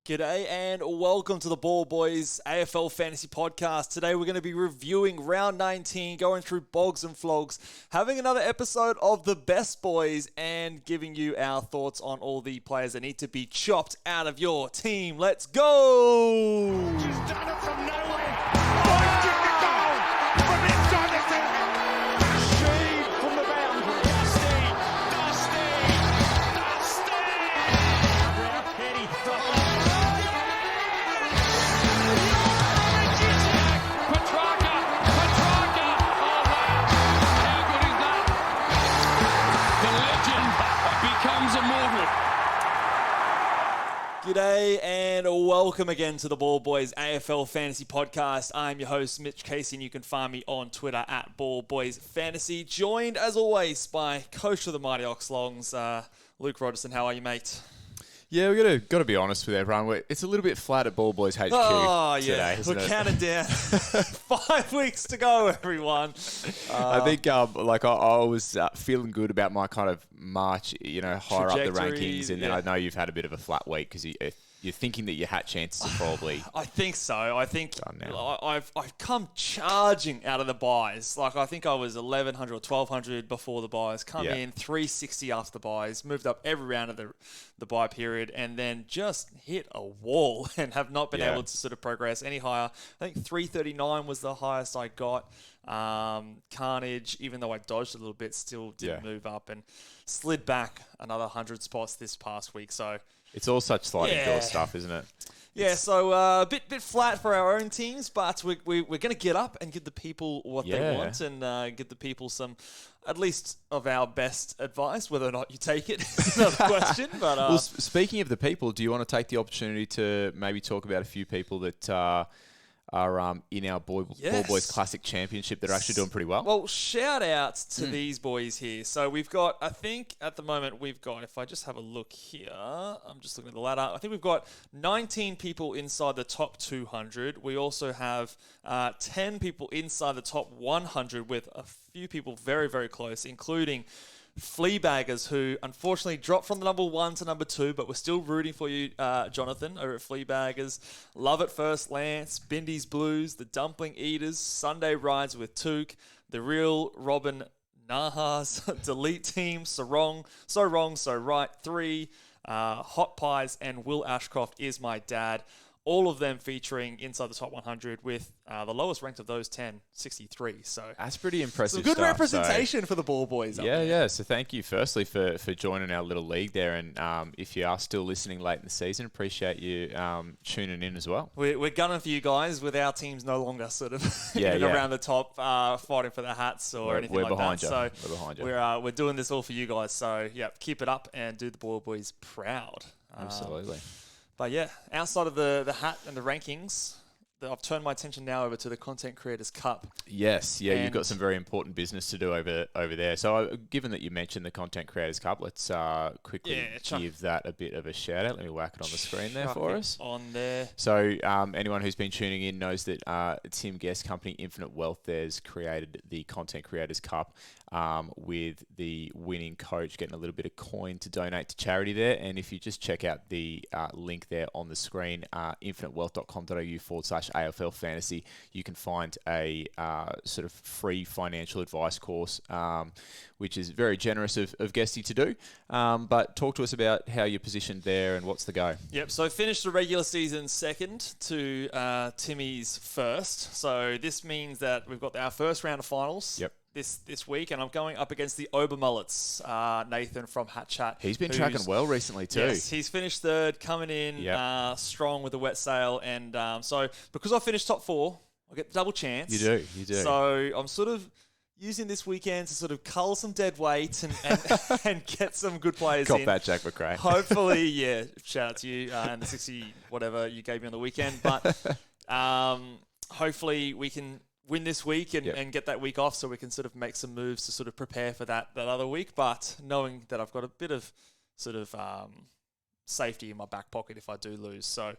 G'day and welcome to the Ball Boys AFL Fantasy Podcast. Today we're going to be reviewing round 19, going through Bogs and Flogs, having another episode of the Best Boys and giving you our thoughts on all the players that need to be chopped out of your team. Let's go! Just done it from nowhere. Hoisted the goal from inside the field. Sheed from the boundary. Dusty. Brown Petty. Petrarca. Oh, wow. How good is that? The legend becomes immortal. G'day and welcome again to the Ball Boys AFL Fantasy Podcast. I'm your host, Mitch Casey, and you can find me on Twitter at Ball Boys Fantasy. Joined, as always, by coach of the Mighty Oxlongs, Luke Roderson. How are you, mate? Yeah, we got to be honest with everyone. It's a little bit flat at Ball Boys HQ today, isn't it? We're counting down. 5 weeks to go, everyone. I think I was feeling good about my kind of march, higher up the rankings, and then I know you've had a bit of a flat week because you're thinking that your hat chances are probably. I think so. I think now. I've come charging out of the buys. Like I think I was 1,100 or 1,200 before the buys. Come in 360 after the buys. Moved up every round of the buy period, and then just hit a wall and have not been able to sort of progress any higher. I think 339 was the highest I got. Carnage, even though I dodged a little bit, still didn't move up and slid back another 100 spots this past week. So. It's all such sliding door stuff, isn't it? Yeah, so a bit flat for our own teams, but we're going to get up and give the people what they want and give the people some, at least, of our best advice. Whether or not you take it is another question. But well, speaking of the people, do you want to take the opportunity to maybe talk about a few people that are in our Ball Boys Classic Championship that are actually doing pretty well? Well, shout out to these boys here. So we've got, I think at the moment if I just have a look here, I'm just looking at the ladder. I think we've got 19 people inside the top 200. We also have 10 people inside the top 100 with a few people very, very close, including Fleabaggers, who unfortunately dropped from the number 1 to number 2, but we're still rooting for you, Jonathan, over at Fleabaggers. Love It First, Lance, Bindy's Blues, the Dumpling Eaters, Sunday Rides with Took, the Real Robin Nahas, Delete Team, So Wrong, So Right 3, Hot Pies, and Will Ashcroft Is My Dad. All of them featuring inside the top 100 with the lowest ranked of those 10, 63. So that's pretty impressive. Some good representation for the Ball Boys. Yeah. So thank you firstly for joining our little league there. And if you are still listening late in the season, appreciate you tuning in as well. We're gunning for you guys with our teams no longer sort of around the top fighting for the hats or anything like that. So we're behind you. We're doing this all for you guys. So keep it up and do the Ball Boys proud. Absolutely. But yeah, outside of the hat and the rankings, I've turned my attention now over to the Content Creators Cup. Yes, you've got some very important business to do over there. So given that you mentioned the Content Creators Cup, let's quickly give that a bit of a shout out. Let me whack it on the screen there for us. On there. So anyone who's been tuning in knows that Tim Guest's company, Infinite Wealth, has created the Content Creators Cup with the winning coach getting a little bit of coin to donate to charity there. And if you just check out the link there on the screen, infinitewealth.com.au/AFL Fantasy, you can find a sort of free financial advice course, which is very generous of Guesty to do. But talk to us about how you're positioned there and what's the go. Yep, so finished the regular season second to Timmy's first. So this means that we've got our first round of finals. Yep. This week, and I'm going up against the Obermullets, Nathan from Hat Chat. He's been tracking well recently too. Yes, he's finished third, coming in strong with a wet sail, and so because I finished top 4, I get the double chance. You do. So I'm sort of using this weekend to sort of cull some dead weight and get some good players in. Got that, Jack McRae. Hopefully, shout out to you and the 60 whatever you gave me on the weekend, but hopefully we can win this week and get that week off so we can sort of make some moves to sort of prepare for that other week. But knowing that I've got a bit of sort of safety in my back pocket if I do lose. So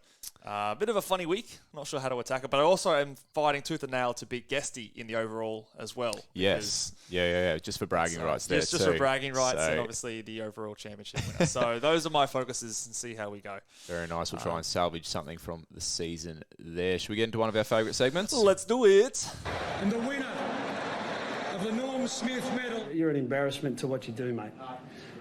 a bit of a funny week. Not sure how to attack it, but I also am fighting tooth and nail to beat Guesty in the overall as well. Yes. Yeah. Just for bragging rights there. Just for bragging rights and obviously the overall championship winner. So those are my focuses and see how we go. Very nice. We'll try and salvage something from the season there. Should we get into one of our favourite segments? Let's do it. And the winner of the Norm Smith Medal. You're an embarrassment to what you do, mate.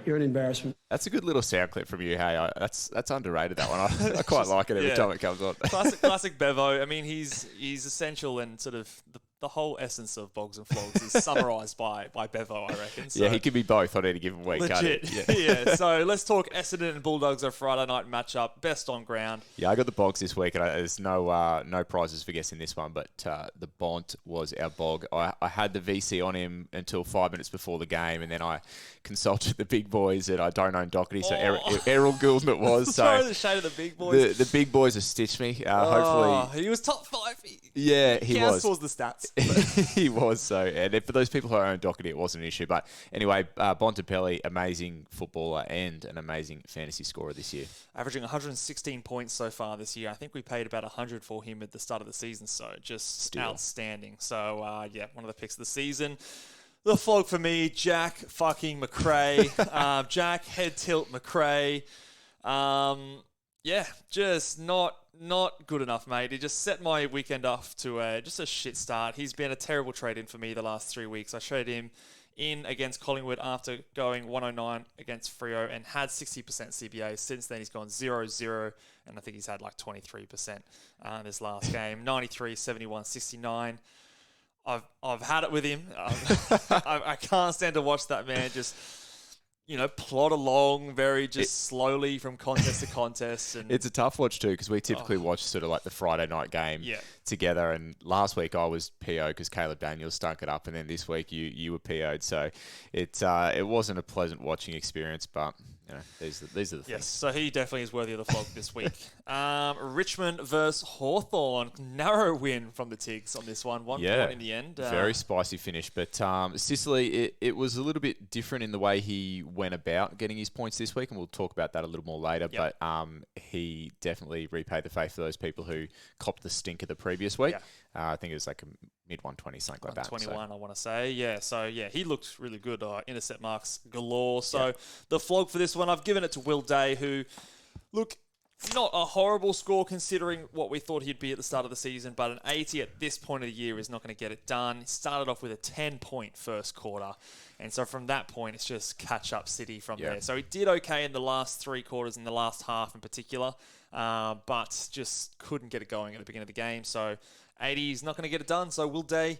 You're an embarrassment. That's a good little sound clip from you. Hey, that's underrated, that one. I quite like it every time it comes on. Classic Bevo. I mean, he's essential and sort of the whole essence of Bogs and Flogs is summarised by Bevo, I reckon. So, yeah, he can be both on any given week. Legit. Yeah. So let's talk Essendon and Bulldogs, a Friday night matchup. Best on ground. Yeah, I got the Bogs this week, and there's no prizes for guessing this one, but the Bont was our Bog. I had the VC on him until 5 minutes before the game, and then I consulted the big boys, and I don't own Doherty, so Errol Goulden it was. So throw the shade of the big boys. The big boys have stitched me. Hopefully, he was top 5. He was. Towards the stats. He was. So, and for those people who own Doherty, it wasn't an issue. But anyway, Bontempelli, amazing footballer and an amazing fantasy scorer this year. Averaging 116 points so far this year. I think we paid about 100 for him at the start of the season, so just outstanding. So, one of the picks of the season. The flog for me, Jack fucking McRae. Jack head tilt McRae. Just not good enough, mate. He just set my weekend off to just a shit start. He's been a terrible trade-in for me the last 3 weeks. I traded him in against Collingwood after going 109 against Freo and had 60% CBA. Since then, he's gone 0-0, and I think he's had like 23% in this last game. 93, 71, 69. I've had it with him. I can't stand to watch that man just, plod along very slowly from contest to contest. And it's a tough watch too, because we typically watch sort of like the Friday night game together. And last week I was PO because Caleb Daniels stunk it up, and then this week you were PO'd. So it wasn't a pleasant watching experience, but these are the things. Yes, so he definitely is worthy of the flog this week. Richmond versus Hawthorn. Narrow win from the Tigs on this one. 1 point in the end. Very spicy finish. But Sicily, it was a little bit different in the way he went about getting his points this week, and we'll talk about that a little more later. Yep. But he definitely repaid the faith for those people who copped the stink of the previous week. I think it was like a mid-120, something like that. 121, I want to say. He looked really good. Intercept marks galore. So the flog for this one, I've given it to Will Day, who, look, not a horrible score considering what we thought he'd be at the start of the season, but an 80 at this point of the year is not going to get it done. He started off with a 10-point first quarter, and so from that point, it's just catch-up city from there. So he did okay in the last 3 quarters, in the last half in particular, but just couldn't get it going at the beginning of the game. So 80 is not going to get it done, so Will Day,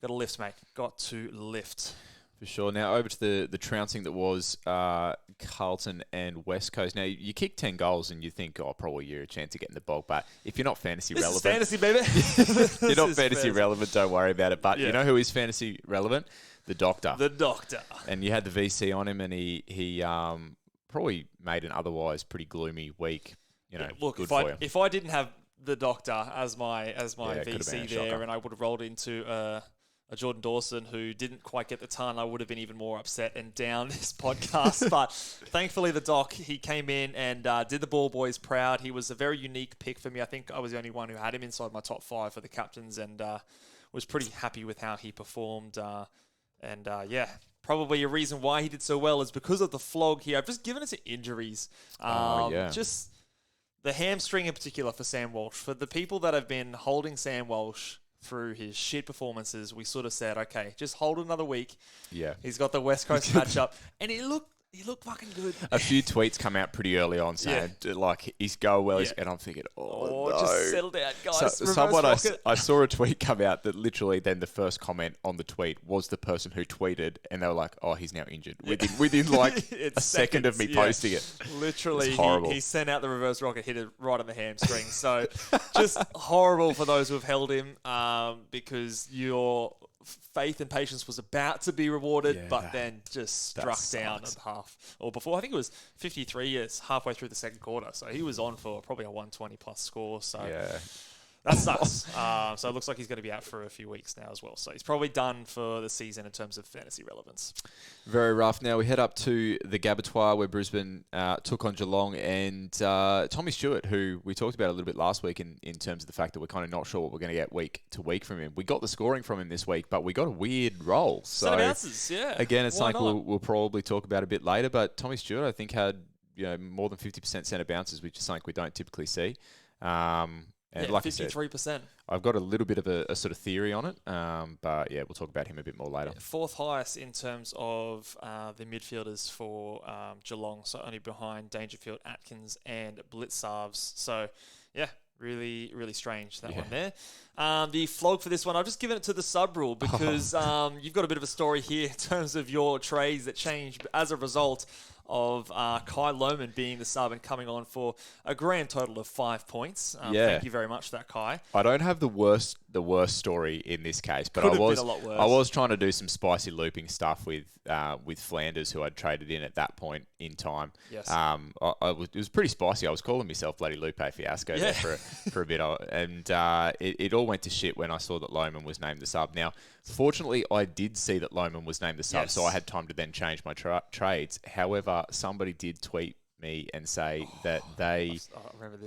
got to lift, mate. Got to lift. For sure. Now over to the trouncing that was Carlton and West Coast. Now you kick 10 goals and you think, probably you're a chance of getting the Bog. But if you're not fantasy relevant, fantasy, baby. You're not fantasy relevant. Don't worry about it. But you know who is fantasy relevant? The Doctor. The Doctor. And you had the VC on him, and he probably made an otherwise pretty gloomy week. Look, good if I didn't have the Doctor as my VC there, and I would have rolled into a Jordan Dawson who didn't quite get the ton, I would have been even more upset and down this podcast. But thankfully, the Doc, he came in and did the Ball Boys proud. He was a very unique pick for me. I think I was the only one who had him inside my top 5 for the captains, and was pretty happy with how he performed. Probably a reason why he did so well is because of the flog here. I've just given it to injuries. Just the hamstring in particular for Sam Walsh. For the people that have been holding Sam Walsh through his shit performances, we sort of said, okay, just hold another week. Yeah. He's got the West Coast matchup, and he looked fucking good. A few tweets come out pretty early on saying, like, he's go well, and I'm thinking, no. Just settle down, guys. So I saw a tweet come out that literally then the first comment on the tweet was the person who tweeted, and they were like, he's now injured. Within like a second of me posting it. Literally, horrible. He sent out the reverse rocket, hit it right on the hamstring. So just horrible for those who have held him, because your faith and patience was about to be rewarded, but then just struck down at half or before. I think it was 53 years halfway through the second quarter. So he was on for probably a 120 plus score. So That sucks. So it looks like he's going to be out for a few weeks now as well. So he's probably done for the season in terms of fantasy relevance. Very rough. Now we head up to the Gabatoir where Brisbane took on Geelong, and Tommy Stewart, who we talked about a little bit last week in terms of the fact that we're kind of not sure what we're going to get week to week from him. We got the scoring from him this week, but we got a weird roll. So Set of bounces, yeah. Again, it's Why something not? we'll probably talk about a bit later, but Tommy Stewart, I think, had more than 50% centre bounces, which is something we don't typically see. And like 53%. I said, I've got a little bit of a sort of theory on it, but yeah, we'll talk about him a bit more later. Fourth highest in terms of the midfielders for Geelong, so only behind Dangerfield, Atkins, and Blitzarves. So, yeah, really, really strange, that one there. The flog for this one, I've just given it to the sub rule because you've got a bit of a story here in terms of your trades that changed as a result of Kai Lohmann being the sub and coming on for a grand total of 5 points. Thank you very much for that, Kai. I don't have the worst story in this case, but Could have been a lot worse. I was trying to do some spicy looping stuff with Flanders, who I'd traded in at that point in time. Yes. It was pretty spicy. I was calling myself bloody Lupe Fiasco there for a bit, and it all went to shit when I saw that Lohmann was named the sub. Now, fortunately, I did see that Lohmann was named the sub, so I had time to then change my trades. However, somebody did tweet me and say that they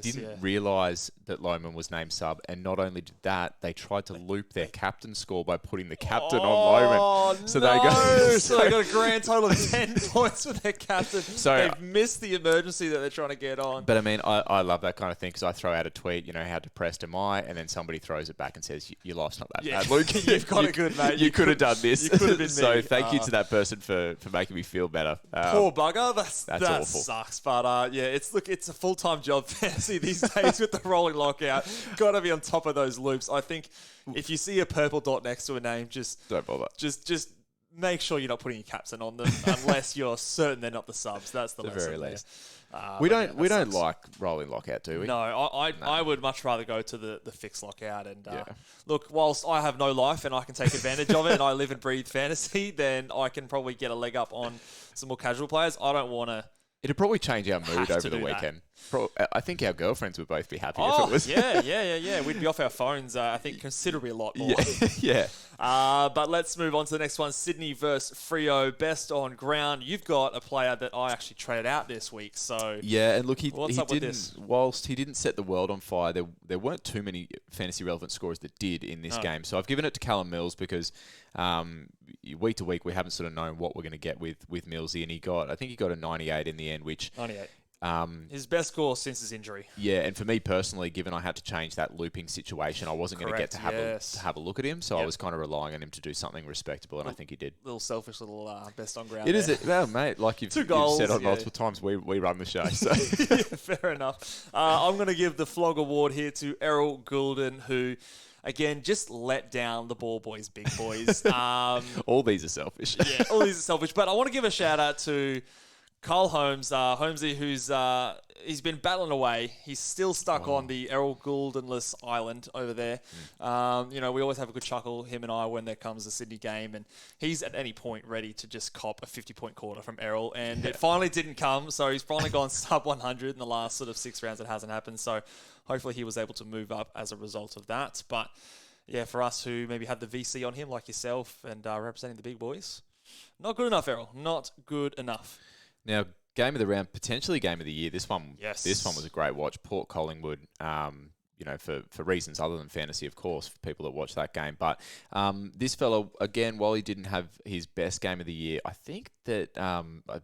didn't realise that Lohmann was named sub, and not only did that, they tried to loop their captain score by putting the captain on Lohmann. So they got a grand total of 10 points with their captain. So they've missed the emergency that they're trying to get on. But I mean, I love that kind of thing because I throw out a tweet, how depressed am I? And then somebody throws it back and says, your life's not that bad, Luke. You've got it good, mate. You could have done this. You could have been me. So thank you to that person for making me feel better. Poor bugger. That awful. Sucks. But it's a full-time job fantasy these days with the rolling lockout. Got to be on top of those loops. I think if you see a purple dot next to a name, just don't bother. Just make sure you're not putting your captain on them unless you're certain they're not the subs. That's the lesson very there. least. We don't sucks. like rolling lockout, do we? No, I would much rather go to the fixed lockout. And look, whilst I have no life and I can take advantage of it and I live and breathe fantasy, then I can probably get a leg up on some more casual players. I don't want to. It'd probably change our mood over the weekend. I think our girlfriends would both be happy if it was. Yeah. We'd be off our phones, I think, considerably a lot more. Yeah. But let's move on to the next one. Sydney versus Freo, best on ground. You've got a player that I actually traded out this week. So yeah, and look, he with didn't. this? Whilst he didn't set the world on fire, there weren't too many fantasy relevant scorers that did in this game. So I've given it to Callum Mills because week to week we haven't sort of known what we're going to get with Millsy, and I think he got a 98 in the end, which 98. His best score since his injury. Yeah, and for me personally, given I had to change that looping situation, I wasn't going to get to have a look at him, so I was kind of relying on him to do something respectable, and I think he did. Little selfish little best on ground. It is, well, mate, like you've said on multiple times, we run the show. So fair enough. I'm going to give the flog award here to Errol Goulden, who. Again, just let down the Ball Boys, big boys. All these are selfish. Yeah, all these are selfish. But I want to give a shout out to Carl Holmes, Holmesy, who's he's been battling away. He's still stuck on the Errol Gouldenless island over there. We always have a good chuckle, him and I, when there comes a Sydney game, and he's at any point ready to just cop a 50-point quarter from Errol, and it finally didn't come. So he's finally gone sub 100 in the last sort of 6 rounds. It hasn't happened. So hopefully he was able to move up as a result of that. But yeah, for us who maybe had the VC on him, like yourself, and representing the big boys, not good enough, Errol. Not good enough. Now, game of the round, potentially game of the year. This one Yes. was a great watch. Port Collingwood, for reasons other than fantasy, of course, for people that watch that game. But this fellow, again, while he didn't have his best game of the year, I think that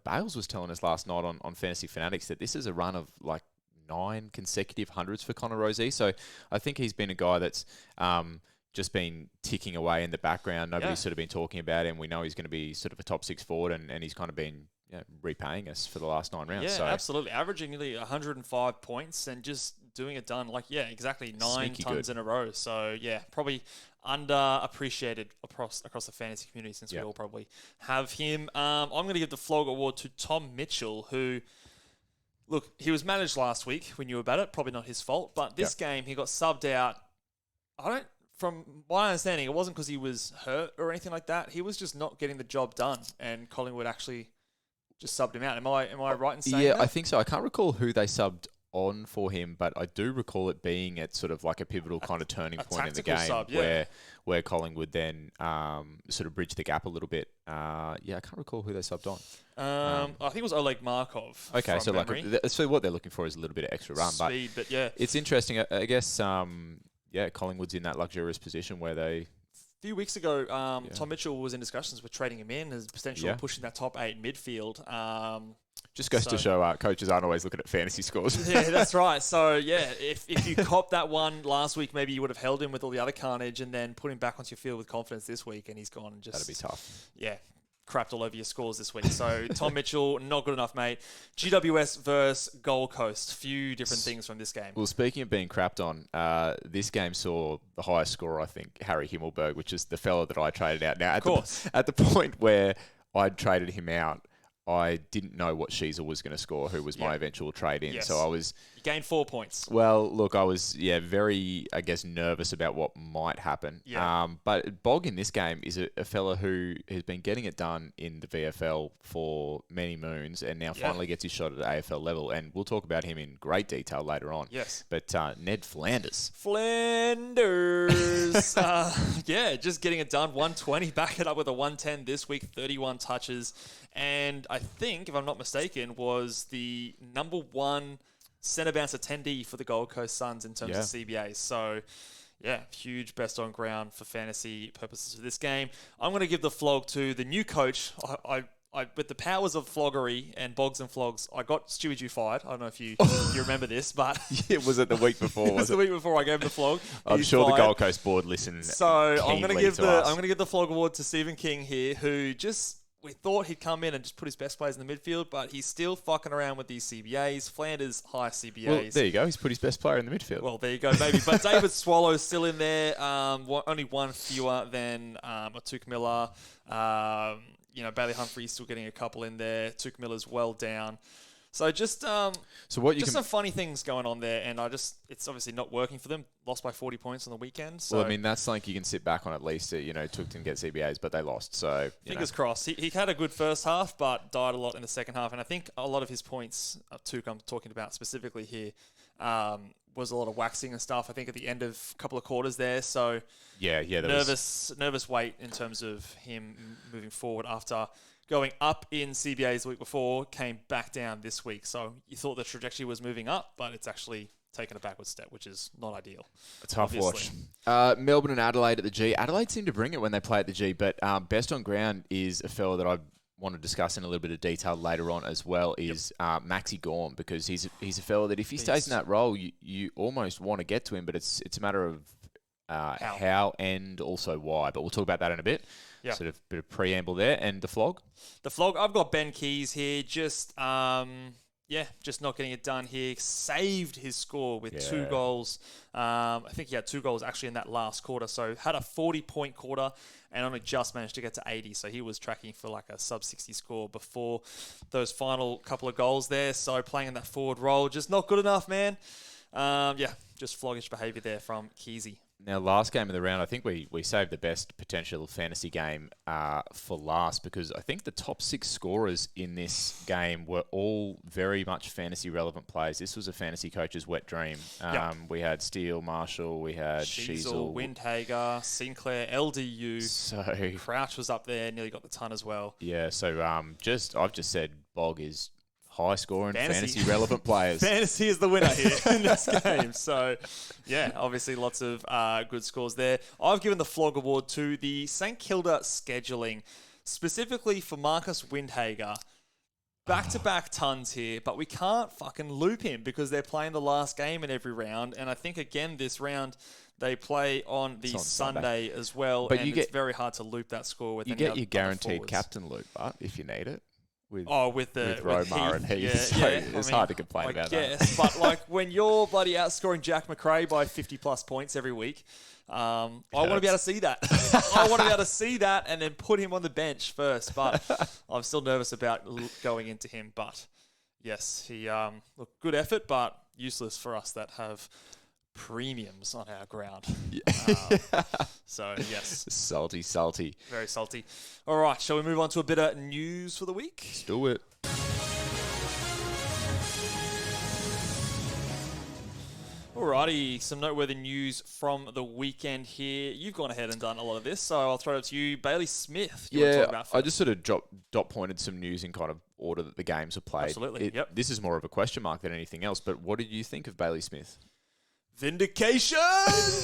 Bales was telling us last night on Fantasy Fanatics that this is a run of like 9 consecutive hundreds for Connor Rozee. So I think he's been a guy that's just been ticking away in the background. Nobody's sort of been talking about him. We know he's going to be sort of a top 6 forward, and he's kind of been repaying us for the last 9 rounds. Yeah, so absolutely. Averaging nearly 105 points and just doing it done. Exactly 9 Sneaky tons good. in a row. So, yeah, probably underappreciated across the fantasy community since we all probably have him. I'm going to give the flog award to Tom Mitchell, who... Look, he was managed last week. We knew about it. Probably not his fault. But this game, he got subbed out. From my understanding, it wasn't because he was hurt or anything like that. He was just not getting the job done, and Collingwood actually just subbed him out. Am I right in saying that? I think so. I can't recall who they subbed on for him, but I do recall it being at sort of like a pivotal kind of turning point in the game sub, where Collingwood then sort of bridged the gap a little bit. I can't recall who they subbed on. I think it was Oleg Markov. Okay, so memory. so what they're looking for is a little bit of extra run, Speed, but yeah, it's interesting. I guess Collingwood's in that luxurious position where they. A few weeks ago, Tom Mitchell was in discussions with trading him in as potential pushing that top 8 midfield. Just goes to show coaches aren't always looking at fantasy scores. Yeah, that's right. So, if you copped that one last week, maybe you would have held him with all the other carnage and then put him back onto your field with confidence this week, and he's gone and just... That'd be tough. Yeah, crapped all over your scores this week. So, Tom Mitchell, not good enough, mate. GWS versus Gold Coast. Few different things from this game. Well, speaking of being crapped on, this game saw the highest scorer, I think, Harry Himmelberg, which is the fellow that I traded out. Now, at the point where I'd traded him out, I didn't know what Sheasel was going to score, who was my eventual trade in. Yes. So I was... You gained 4 points. Well, look, I was, very, I guess, nervous about what might happen. Yeah. But Bog in this game is a fella who has been getting it done in the VFL for many moons and now finally gets his shot at the AFL level. And we'll talk about him in great detail later on. Yes. But Ned Flanders. Just getting it done. 120, back it up with a 110 this week, 31 touches. And I think, if I'm not mistaken, was the number 1 centre bounce attendee for the Gold Coast Suns in terms of CBAs. So, huge best on ground for fantasy purposes for this game. I'm going to give the flog to the new coach. I with the powers of floggery and Bogs and Flogs, I got Stewie Dew fired. I don't know if you remember this, but... Was it the week before? It was the week before I gave him the flog. I'm sure the Gold Coast board listened. So I'm going to give the flog award to Stephen King here, who just... We thought he'd come in and just put his best players in the midfield, but he's still fucking around with these CBAs. Flanders, high CBAs. Well, there you go. He's put his best player in the midfield. Well, there you go, maybe. But David Swallow's still in there. Only one fewer than Atuk Miller. Bailey Humphrey's still getting a couple in there. Atuk Miller's well down. So just some funny things going on there, and it's obviously not working for them. Lost by 40 points on the weekend. So. Well, that's something you can sit back on at least. Took to get CBAs, but they lost. So fingers crossed. He had a good first half, but died a lot in the second half. And I think a lot of his points, Took I'm talking about specifically here, was a lot of waxing and stuff. I think at the end of a couple of quarters there. So nervous weight in terms of him moving forward after going up in CBAs the week before, came back down this week. So you thought the trajectory was moving up, but it's actually taken a backward step, which is not ideal. A tough watch. Melbourne and Adelaide at the G. Adelaide seem to bring it when they play at the G, but best on ground is a fella that I want to discuss in a little bit of detail later on as well is Maxi Gorm, because he's a fella that if he stays in that role, you almost want to get to him, but it's a matter of how and also why. But we'll talk about that in a bit. Yeah. Sort of a bit of preamble there. And the flog? The flog, I've got Ben Keys here. Just not getting it done here. Saved his score with 2 goals. I think he had 2 goals actually in that last quarter. So had a 40-point quarter and only just managed to get to 80. So he was tracking for like a sub-60 score before those final couple of goals there. So playing in that forward role, just not good enough, man. Just floggish behaviour there from Keysy. Now, last game of the round, I think we saved the best potential fantasy game for last, because I think the top 6 scorers in this game were all very much fantasy-relevant players. This was a fantasy coach's wet dream. We had Steele, Marshall, we had Sheasel, Windhager, Sinclair, LDU. So Crouch was up there, nearly got the ton as well. Yeah, so I've just said Bog is high-scoring, fantasy-relevant players. Fantasy is the winner here in this game. So, obviously lots of good scores there. I've given the flog award to the St Kilda scheduling, specifically for Marcus Windhager. Back-to-back tons here, but we can't fucking loop him because they're playing the last game in every round. And I think, again, this round they play on the Sunday as well. But it's very hard to loop that score with you get your guaranteed captain loop, but if you need it. With Romar and Heath. It's hard to complain about that. But like when you're bloody outscoring Jack McRae by 50+ points every week, I want to be able to see that. I want to be able to see that and then put him on the bench first. But I'm still nervous about going into him. But yes, he good effort, but useless for us that have premiums on our ground. So, yes. Salty. Very salty. All right, shall we move on to a bit of news for the week? Let's do it. Alrighty, some noteworthy news from the weekend here. You've gone ahead and done a lot of this, so I'll throw it to you. Bailey Smith, you want to talk about first? I just sort of dot pointed some news in kind of order that the games are played. Absolutely, yep. This is more of a question mark than anything else, but what did you think of Bailey Smith? Vindication! That's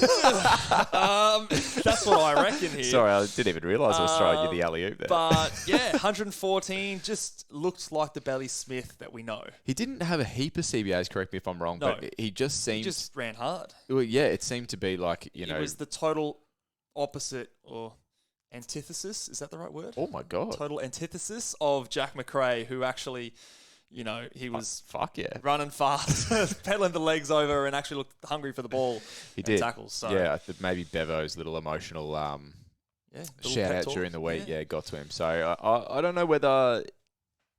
what I reckon here. Sorry, I didn't even realise I was throwing you the alley-oop there. But, yeah, 114 just looked like the Bailey Smith that we know. He didn't have a heap of CBAs, correct me if I'm wrong, but he just seemed... He just ran hard. Well, yeah, it seemed to be like, It was the total opposite, or antithesis, is that the right word? Oh, my God. Total antithesis of Jack McRae, who actually... he was running fast, pedaling the legs over, and actually looked hungry for the ball. He did tackles. So. Yeah, I think maybe Bevo's little emotional shout out during the week, got to him. So I don't know whether.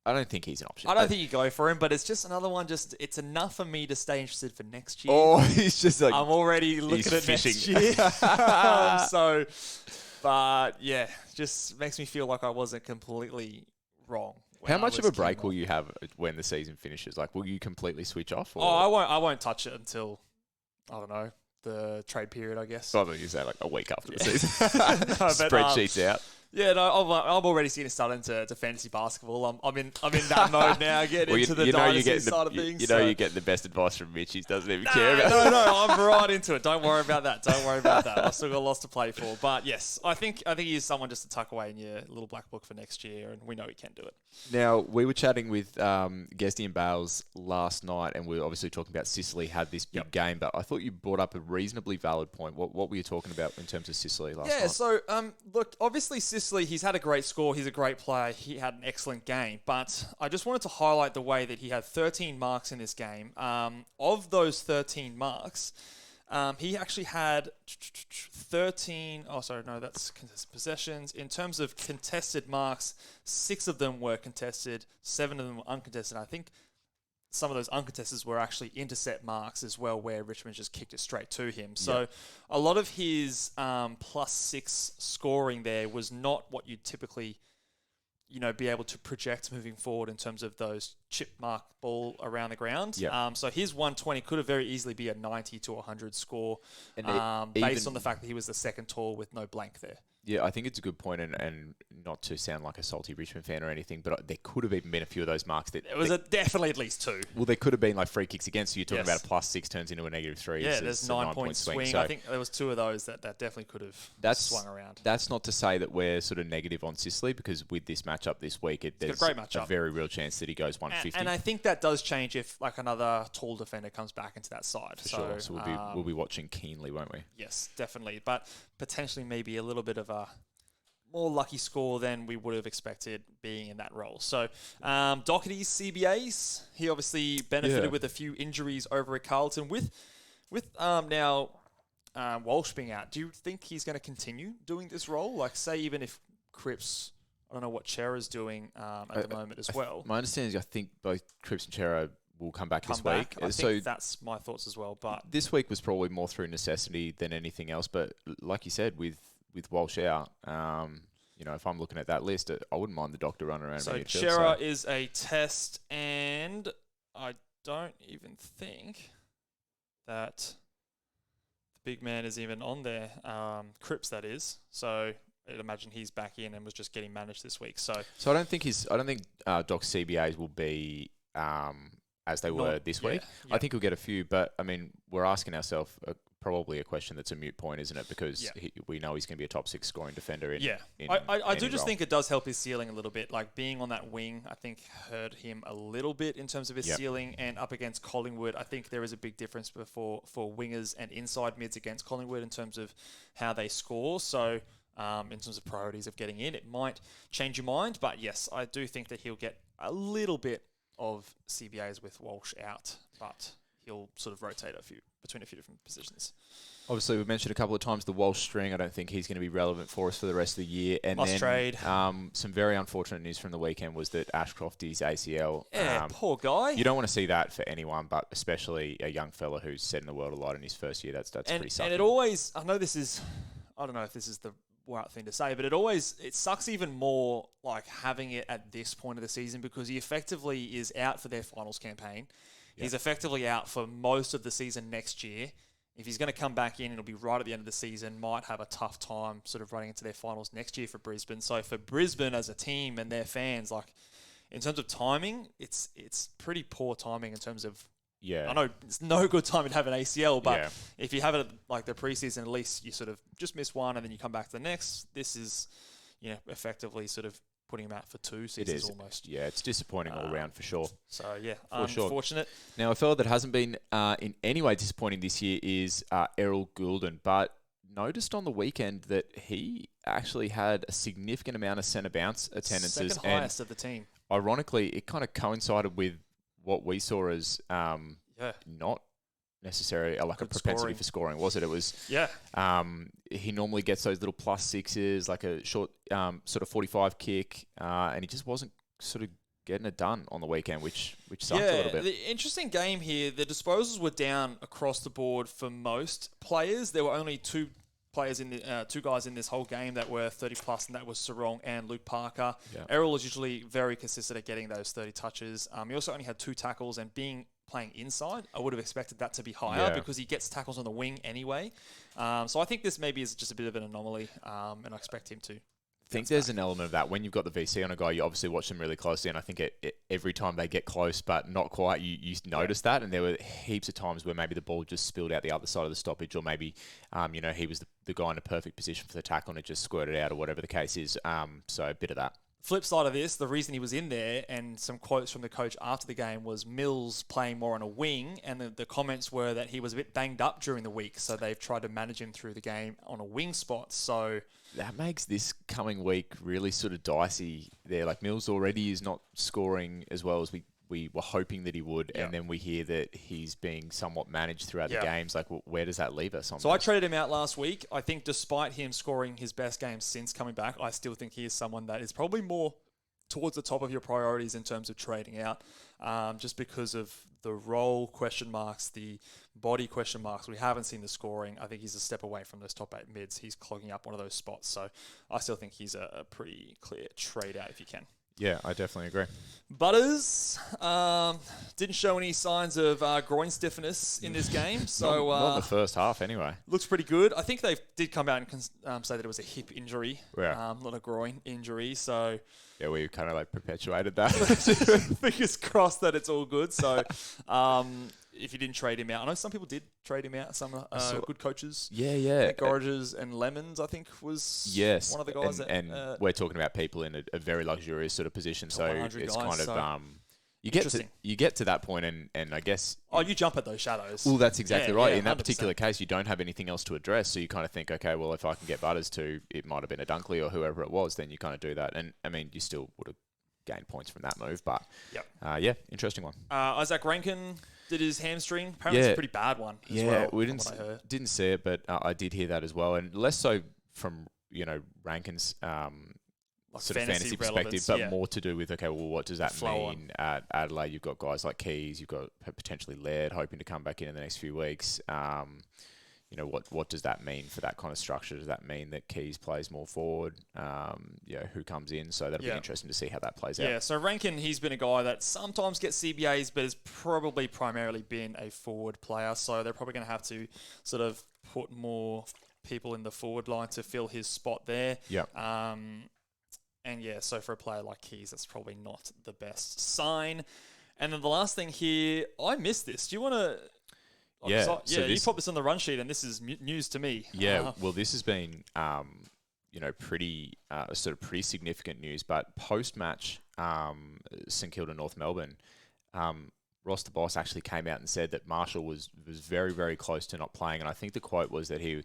I don't think he's an option. I don't think you go for him, but it's just another one. It's enough for me to stay interested for next year. Oh, he's just like I'm already looking at fishing. next year. But yeah, just makes me feel like I wasn't completely wrong. How much of a break will you have when the season finishes? Like, will you completely switch off? Or? I won't touch it until, I don't know, the trade period, I guess. I thought you say like a week after the season. No, Spreadsheets out. Yeah, no, I'm already seeing it start into fantasy basketball. I'm in that mode now. Getting into the dynasty side of things. You're getting the best advice from Mitch. He doesn't even care about. No, I'm right into it. Don't worry about that. I've still got lots to play for. But yes, I think he's someone just to tuck away in your little black book for next year, and we know he can do it. Now, we were chatting with Guesty and Bales last night, and we were obviously talking about Sicily had this big game, but I thought you brought up a reasonably valid point. What were you talking about in terms of Sicily last night? Yeah, so look, obviously Sicily, he's had a great score. He's a great player. He had an excellent game, but I just wanted to highlight the way that he had 13 marks in this game. Of those 13 marks, he actually had 13... Oh, sorry, no, that's contested possessions. In terms of contested marks, 6 of them were contested, 7 of them were uncontested. I think some of those uncontested were actually intercept marks as well, where Richmond just kicked it straight to him. So a lot of his +6 scoring there was not what you'd typically, be able to project moving forward in terms of those chip mark ball around the ground. So his 120 could have very easily be a 90 to 100 score, based on the fact that he was the second tall with no blank there. Yeah, I think it's a good point, and not to sound like a salty Richmond fan or anything, but there could have even been a few of those marks that... It was definitely at least 2. Well, there could have been like free kicks against, so you're talking about a +6 turns into a -3. Yeah, there's 9-point swing. So I think there was 2 of those that definitely could have swung around. That's not to say that we're sort of negative on Sicily, because with this matchup this week, there's a very real chance that he goes 150. And I think that does change if like another tall defender comes back into that side. For sure. So we'll be watching keenly, won't we? Yes, definitely. But potentially maybe a little bit of a more lucky score than we would have expected being in that role. So Doherty's CBAs, he obviously benefited with a few injuries over at Carlton. With now Walsh being out, do you think he's going to continue doing this role? Like, say, even if Cripps, I don't know what Chera's doing at the moment as well. My understanding is I think both Cripps and Chera will come back this week. I think that's my thoughts as well. But this week was probably more through necessity than anything else. But like you said, with Walsh out, if I'm looking at that list, I wouldn't mind the doctor running around. So Chera is a test, and I don't even think that the big man is even on there. Cripps, that is. So I'd imagine he's back in and was just getting managed this week. So I don't think Doc's CBAs will be as they were this week. Yeah. I think he'll get a few, but I mean, we're asking ourselves probably a question that's a moot point, isn't it? Because we know he's going to be a top 6 scoring defender. I do just think it does help his ceiling a little bit. Like being on that wing, I think hurt him a little bit in terms of his ceiling. And up against Collingwood, I think there is a big difference for wingers and inside mids against Collingwood in terms of how they score. So in terms of priorities of getting in, it might change your mind. But yes, I do think that he'll get a little bit of CBAs with Walsh out, but he'll sort of rotate between a few different positions. Obviously, we've mentioned a couple of times the Walsh string. I don't think he's going to be relevant for us for the rest of the year. And Must trade. Some very unfortunate news from the weekend was that Ashcroft's ACL. Yeah, poor guy. You don't want to see that for anyone, but especially a young fella who's setting the world alight in his first year. That's pretty sucky. And it always, I don't know if this is the right thing to say, but it sucks even more like having it at this point of the season, because he effectively is out for their finals campaign. He's effectively out for most of the season next year. If he's going to come back in, it'll be right at the end of the season. Might have a tough time sort of running into their finals next year for Brisbane. So for Brisbane as a team and their fans, like in terms of timing, it's pretty poor timing in terms of. Yeah. I know it's no good time to have an ACL, but if you have it like the preseason, at least you sort of just miss one and then you come back to the next. This is, effectively sort of putting him out for 2 seasons almost. Yeah, it's disappointing all around for sure. So, unfortunate. Now, a fella that hasn't been in any way disappointing this year is Errol Goulden, but noticed on the weekend that he actually had a significant amount of centre bounce attendances. Second highest of the team. Ironically, it kind of coincided with what we saw as not necessarily like good a propensity scoring for scoring, was it? It was he normally gets those little +6s, like a short sort of 45 kick, and he just wasn't sort of getting it done on the weekend, which sucked a little bit. The interesting game here, the disposals were down across the board for most players. There were only two guys in this whole game that were 30 plus, and that was Sarong and Luke Parker. Yeah. Errol is usually very consistent at getting those 30 touches. He also only had 2 tackles, and playing inside, I would have expected that to be higher because he gets tackles on the wing anyway. So I think this maybe is just a bit of an anomaly, and I expect him to. I think there's an element of that. When you've got the VC on a guy, you obviously watch them really closely, and I think every time they get close but not quite, you notice that. And there were heaps of times where maybe the ball just spilled out the other side of the stoppage, or maybe he was the guy in a perfect position for the tackle and it just squirted out, or whatever the case is. So a bit of that. Flip side of this, the reason he was in there, and some quotes from the coach after the game, was Mills playing more on a wing, and the comments were that he was a bit banged up during the week, so they've tried to manage him through the game on a wing spot. So that makes this coming week really sort of dicey there. Like Mills already is not scoring as well as we were hoping that he would, and then we hear that he's being somewhat managed throughout the games. Like, where does that leave us on So this? I traded him out last week. I think despite him scoring his best game since coming back, I still think he is someone that is probably more towards the top of your priorities in terms of trading out, just because of the role question marks, the body question marks. We haven't seen the scoring. I think he's a step away from those top 8 mids. He's clogging up one of those spots. So I still think he's a pretty clear trade out if you can. Yeah, I definitely agree. Butters didn't show any signs of groin stiffness in this game. So not in the first half anyway. Looks pretty good. I think they did come out and say that it was a hip injury, not a groin injury. So yeah, we kind of like perpetuated that. Fingers crossed that it's all good. So if you didn't trade him out, I know some people did trade him out. Some good coaches. Yeah. Gorges and Lemons, I think, was one of the guys. And we're talking about people in a very luxurious sort of position. So it's guys, kind of you get to that point, and I guess you jump at those shadows. Well, that's exactly right. In that 100%. particular case, you don't have anything else to address, so you kind of think, okay, well, if I can get Butters to, it might have been a Dunkley or whoever it was, then you kind of do that. And I mean, you still would have gained points from that move, but interesting one. Isaac Rankin did his hamstring. Apparently, it's a pretty bad one. As well, we didn't see it, but I did hear that as well, and less so from Rankin's sort of fantasy perspective, but more to do with, okay, well, what does that mean at Adelaide? You've got guys like Keys, you've got potentially Laird hoping to come back in the next few weeks. What does that mean for that kind of structure? Does that mean that Keys plays more forward? Who comes in? So that'll be interesting to see how that plays out. Yeah, so Rankin, he's been a guy that sometimes gets CBAs, but has probably primarily been a forward player. So they're probably going to have to sort of put more people in the forward line to fill his spot there. So for a player like Keys, that's probably not the best sign. And then the last thing here, I missed this. Do you want to... you put this on the run sheet, and this is news to me. Yeah, well, this has been, pretty significant news. But post-match, St Kilda North Melbourne, Ross the boss actually came out and said that Marshall was very, very close to not playing, and I think the quote was that he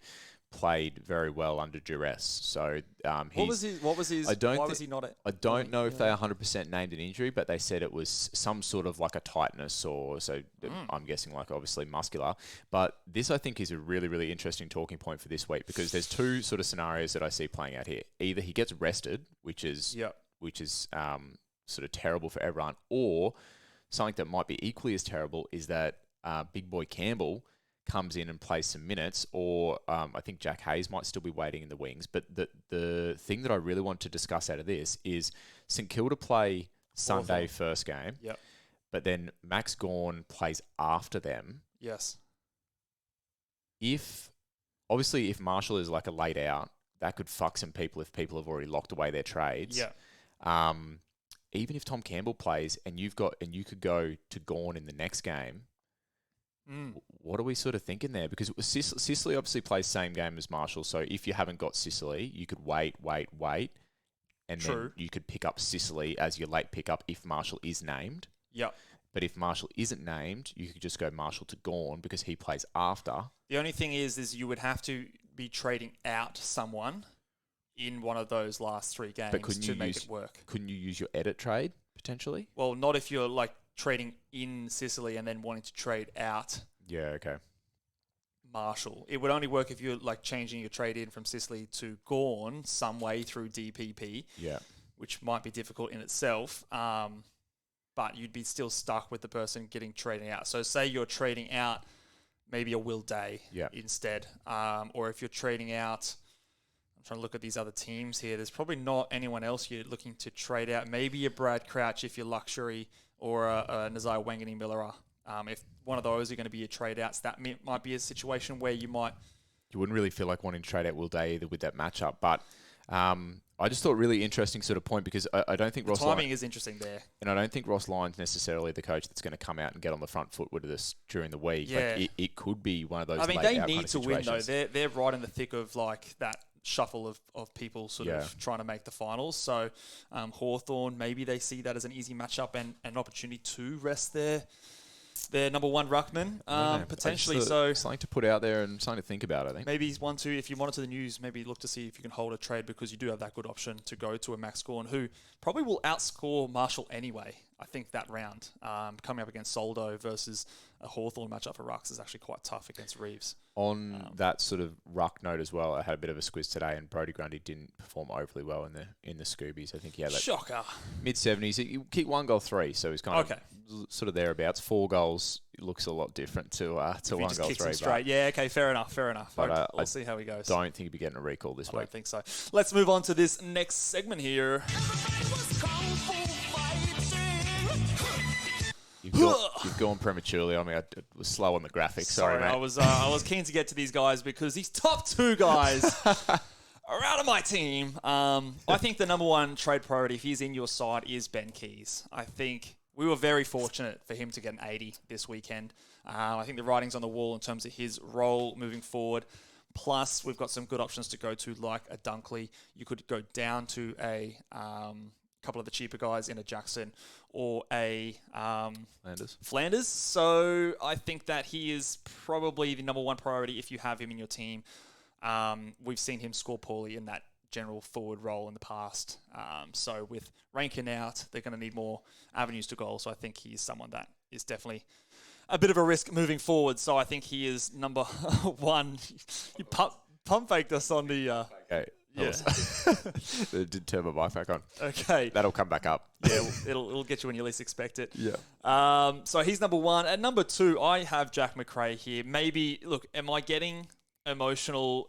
played very well under duress. So what was his? Why was he not? I don't know if they 100% named an injury, but they said it was some sort of like a tightness, or so I'm guessing like obviously muscular. But this I think is a really, really interesting talking point for this week, because there's two sort of scenarios that I see playing out here. Either he gets rested, which is sort of terrible for everyone, or something that might be equally as terrible is that Big Boy Campbell comes in and plays some minutes, or I think Jack Hayes might still be waiting in the wings. But the thing that I really want to discuss out of this is St Kilda play Sunday first game. Yep. but then Max Gawn plays after them. Yes. If Marshall is like a late out, that could fuck some people if people have already locked away their trades. Yeah. Even if Tom Campbell plays and you could go to Gawn in the next game, what are we sort of thinking there? Because Sicily obviously plays same game as Marshall, so if you haven't got Sicily, you could wait, and then you could pick up Sicily as your late pickup if Marshall is named. Yeah. But if Marshall isn't named, you could just go Marshall to Gawn because he plays after. The only thing is you would have to be trading out someone in one of those last 3 games to make it work. Couldn't you use your edit trade potentially? Well, not if you're like trading in Sicily and then wanting to trade out. Yeah, okay. Marshall. It would only work if you're like changing your trade in from Sicily to Gawn some way through DPP. Yeah. Which might be difficult in itself. But you'd be still stuck with the person getting trading out. So say you're trading out maybe a Will Day instead. Or if you're trading out, I'm trying to look at these other teams here. There's probably not anyone else you're looking to trade out. Maybe a Brad Crouch if you're luxury, or a Nazai Wangani Miller. If one of those are going to be your trade outs, that might be a situation where you wouldn't really feel like wanting to trade out Will Day either with that matchup. But I just thought really interesting sort of point because I don't think timing is interesting there. And I don't think Ross Lyon's necessarily the coach that's going to come out and get on the front foot with this during the week. Yeah. Like it could be one of those. I mean, they need to win though. They're right in the thick of like that shuffle of people sort of trying to make the finals. So Hawthorn, maybe they see that as an easy matchup and an opportunity to rest their number one ruckman, potentially. So something to put out there and something to think about, I think. Maybe he's one to, if you monitor the news, maybe look to see if you can hold a trade because you do have that good option to go to a Max Gawn who probably will outscore Marshall anyway. I think that round coming up against Soldo versus a Hawthorn matchup for rucks is actually quite tough against Reeves. On that sort of ruck note as well, I had a bit of a squiz today, and Brodie Grundy didn't perform overly well in the Scoobies. I think he had like shocker mid-70s. He kicked 1 goal 3, so he's kind of sort of thereabouts. 4 goals looks a lot different to 1 goal 3. Straight. Yeah, okay, fair enough. But we'll see how he goes. Don't think he'll be getting a recall this week. I don't think so. Let's move on to this next segment here. You've gone prematurely on me. I was slow on the graphics. Sorry, mate. I was keen to get to these guys because these top 2 guys are out of my team. I think the number 1 trade priority, if he's in your side, is Ben Keys. I think we were very fortunate for him to get an 80 this weekend. I think the writing's on the wall in terms of his role moving forward. Plus, we've got some good options to go to, like a Dunkley. You could go down to a couple of the cheaper guys in a Jackson or a Flanders. So I think that he is probably the number 1 priority if you have him in your team. We've seen him score poorly in that general forward role in the past. So with Rankin out, they're going to need more avenues to goal. So I think he's someone that is definitely a bit of a risk moving forward. So I think he is number 1. You pump faked us on the... Okay. Yeah. It did turn my mic back on. Okay. That'll come back up. Yeah, it'll get you when you least expect it. Yeah. So he's number 1. At number 2, I have Jack McRae here. Maybe, look, am I getting emotional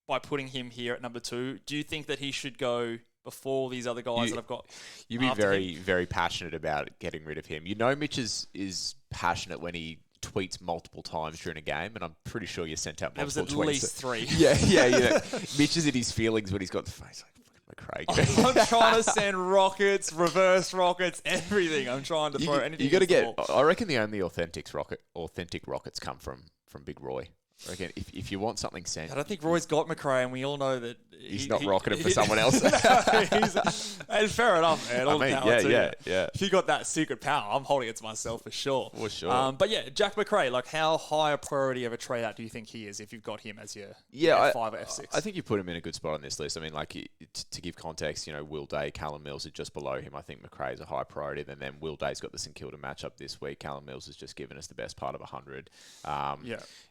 by putting him here at number 2? Do you think that he should go before these other guys that I've got? You'd be very, very passionate about getting rid of him. You know Mitch is passionate when he tweets multiple times during a game, and I'm pretty sure you sent out multiple tweets. There was at least 3. Yeah. Mitch is in his feelings when he's got the face like fucking McRae. I'm trying to send rockets, reverse rockets, everything. I'm trying to throw anything. You got to get. I reckon the only authentic rockets come from Big Roy. I reckon if you want something sent, I don't think Roy's got McRae, and we all know that he's not rocketing for someone else. And fair enough, man. Yeah. If you got that secret power, I'm holding it to myself for sure. For sure. But yeah, Jack McRae, like how high a priority of a trade out do you think he is if you've got him as your F5 or F6? I think you put him in a good spot on this list. I mean, like to give context, Will Day, Callum Mills are just below him. I think McRae is a high priority. Then Will Day's got the St Kilda matchup this week. Callum Mills has just given us the best part of 100.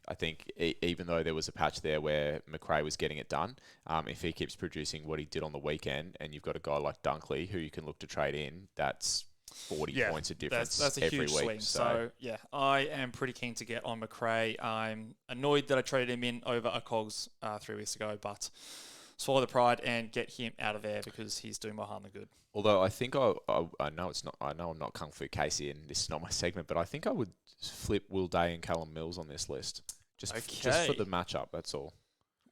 I think even though there was a patch there where McRae was getting it done, if he keeps producing what he did on the weekend, and you've got a guy like Dunkley who you can look to trade in, that's 40 points of difference that's a every huge week. Swing. So yeah, I am pretty keen to get on McRae. I'm annoyed that I traded him in over a Cogs 3 weeks ago, but swallow the pride and get him out of there because he's doing more harm than good. Although I think I know it's not. I know I'm not Kung Fu Casey, and this is not my segment, but I think I would flip Will Day and Callum Mills on this list, just for the matchup. That's all.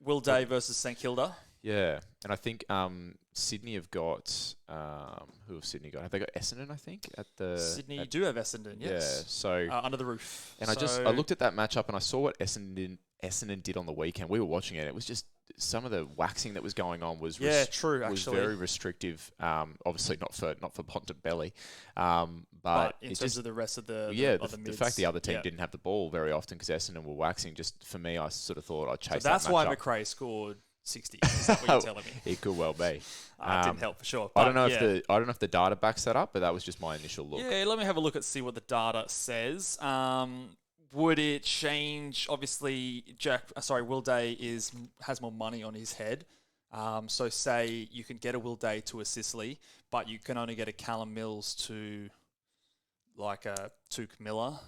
Will Day versus St Kilda. Yeah, and I think Sydney have got who have Sydney got? Have they got Essendon? I think at the Sydney do have Essendon. Yes. Yeah, so under the roof. And I looked at that matchup and I saw what Essendon did on the weekend. We were watching it. It was just some of the waxing that was going on was true. Was very restrictive. Obviously not for Bontempelli, but in terms of the rest of the the fact the other team didn't have the ball very often because Essendon were waxing. Just for me, I sort of thought I'd chase. So that's that why matchup. McRae scored 60. Is that what you're telling me? It could well be. It didn't help for sure. I don't know if the data backs that up, but that was just my initial look. Yeah, let me have a look see what the data says. Would it change? Obviously, Will Day has more money on his head. So say you can get a Will Day to a Sicily, but you can only get a Callum Mills to like a Tuke Miller.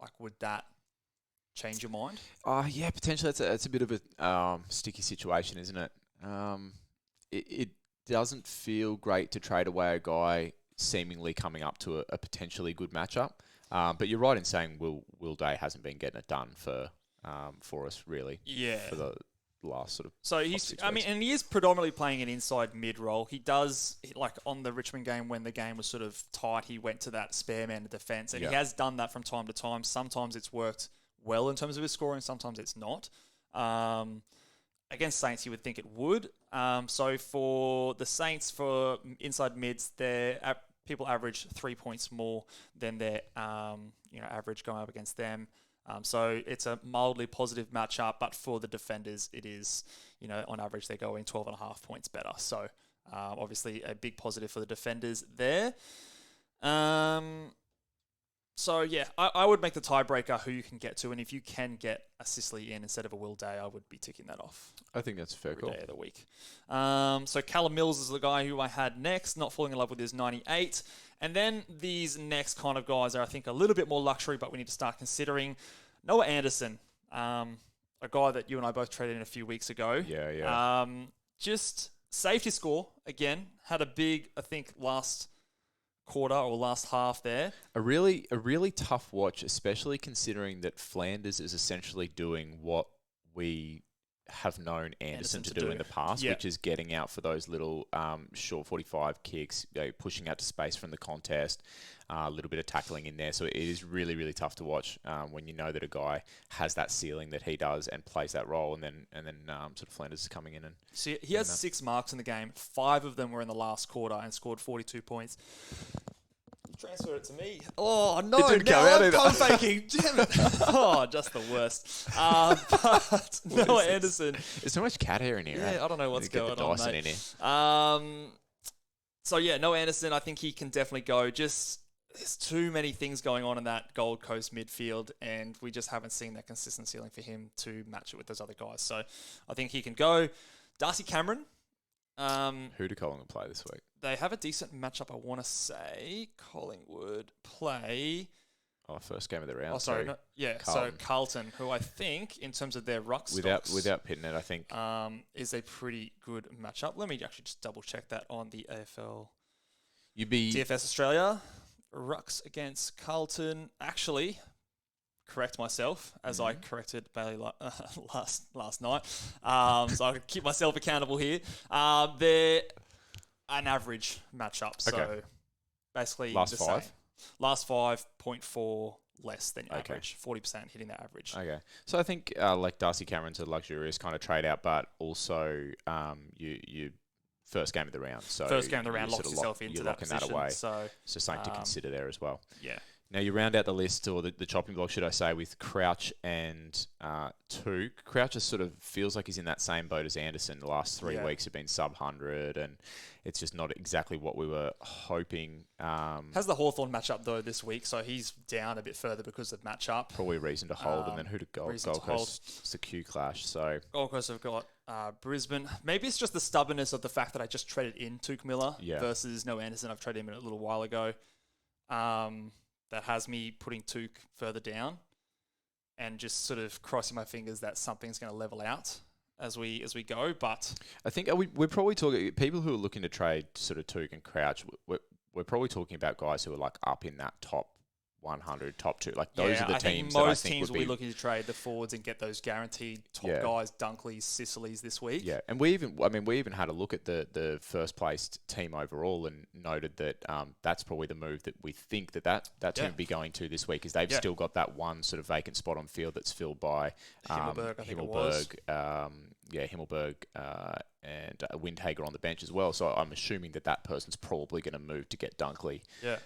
Like, would that change your mind? Yeah, potentially. It's a bit of a sticky situation, isn't it? It doesn't feel great to trade away a guy seemingly coming up to a potentially good matchup. But you're right in saying Will Day hasn't been getting it done for us really. Yeah. For the last sort of. So and he is predominantly playing an inside mid role. He does, like on the Richmond game when the game was sort of tight, he went to that spare man of defence, and he has done that from time to time. Sometimes it's worked well in terms of his scoring, sometimes it's not. Against Saints, you would think it would. So for the Saints, for inside mids, people average 3 points more than their average going up against them. So it's a mildly positive matchup, but for the defenders, it is, on average, they're going 12.5 points better. So obviously a big positive for the defenders there. So yeah, I would make the tiebreaker who you can get to, and if you can get a Sicily in instead of a Will Day, I would be ticking that off. I think that's a fair call. Day of the week. So Callum Mills is the guy who I had next, not falling in love with his 98. And then these next kind of guys are, I think, a little bit more luxury, but we need to start considering. Noah Anderson, a guy that you and I both traded in a few weeks ago. Yeah. Just safety score, again, had a big, I think, last quarter or last half there. A really tough watch, especially considering that Flanders is essentially doing what we have known Anderson to do in the past, which is getting out for those little short 45 kicks, pushing out to space from the contest, a little bit of tackling in there. So it is really, really tough to watch when you know that a guy has that ceiling that he does and plays that role, and then sort of Flanders is coming in and. See, he has 6 marks in the game. 5 of them were in the last quarter and scored 42 points. Transfer it to me. Oh, no. It didn't come out either. I'm faking. Damn it. Oh, just the worst. But Noah Anderson. There's so much cat hair in here. Yeah, right? I don't know what's going on, mate. In here. So, yeah, Noah Anderson, I think he can definitely go. Just, there's too many things going on in that Gold Coast midfield, and we just haven't seen that consistent ceiling for him to match it with those other guys. So, I think he can go. Darcy Cameron. Who do Collingwood play this week? They have a decent matchup, I want to say. Collingwood play... first game of the round. Oh, sorry. So Carlton. So Carlton, who I think, in terms of their ruck stocks... Without Pitnet, I think... is a pretty good matchup. Let me actually just double-check that on the AFL... DFS Australia. Rucks against Carlton. Actually... correct myself as I corrected Bailey last night. So I can keep myself accountable here. They're an average matchup. So basically last the 5? Same. Last 5.4 less than average. 40% hitting that average. Okay. So I think like Darcy Cameron's a luxurious kind of trade out, but also you first game of the round. So first game of the round locks yourself into that position. That away. So something to consider there as well. Yeah. Now, you round out the list, or the chopping block, should I say, with Crouch and Tuke. Crouch just sort of feels like he's in that same boat as Anderson. The last 3 weeks have been sub-100, and it's just not exactly what we were hoping. Has the Hawthorn matchup, though, this week, so he's down a bit further because of matchup. Probably reason to hold, and then who to Gold Coast? It's the Q clash, so... Gold Coast have got Brisbane. Maybe it's just the stubbornness of the fact that I just traded in Tuke Miller versus Noah Anderson. I've traded him in a little while ago. That has me putting Tuke further down and just sort of crossing my fingers that something's going to level out. as we go. But I think we're probably talking people who are looking to trade sort of Toog and Crouch. We're probably talking about guys who are like up in that top 100, top 2. Like those are the teams that I most think teams would will be be looking to trade the forwards and get those guaranteed top guys, Dunkleys, Sicilies this week. Yeah, and we even had a look at the first placed team overall and noted that that's probably the move that we think that team will be going to this week, is they've still got that one sort of vacant spot on field that's filled by Himmelberg, I think it was. Himmelberg and Windhager on the bench as well. So I'm assuming that person's probably going to move to get Dunkley. Yeah.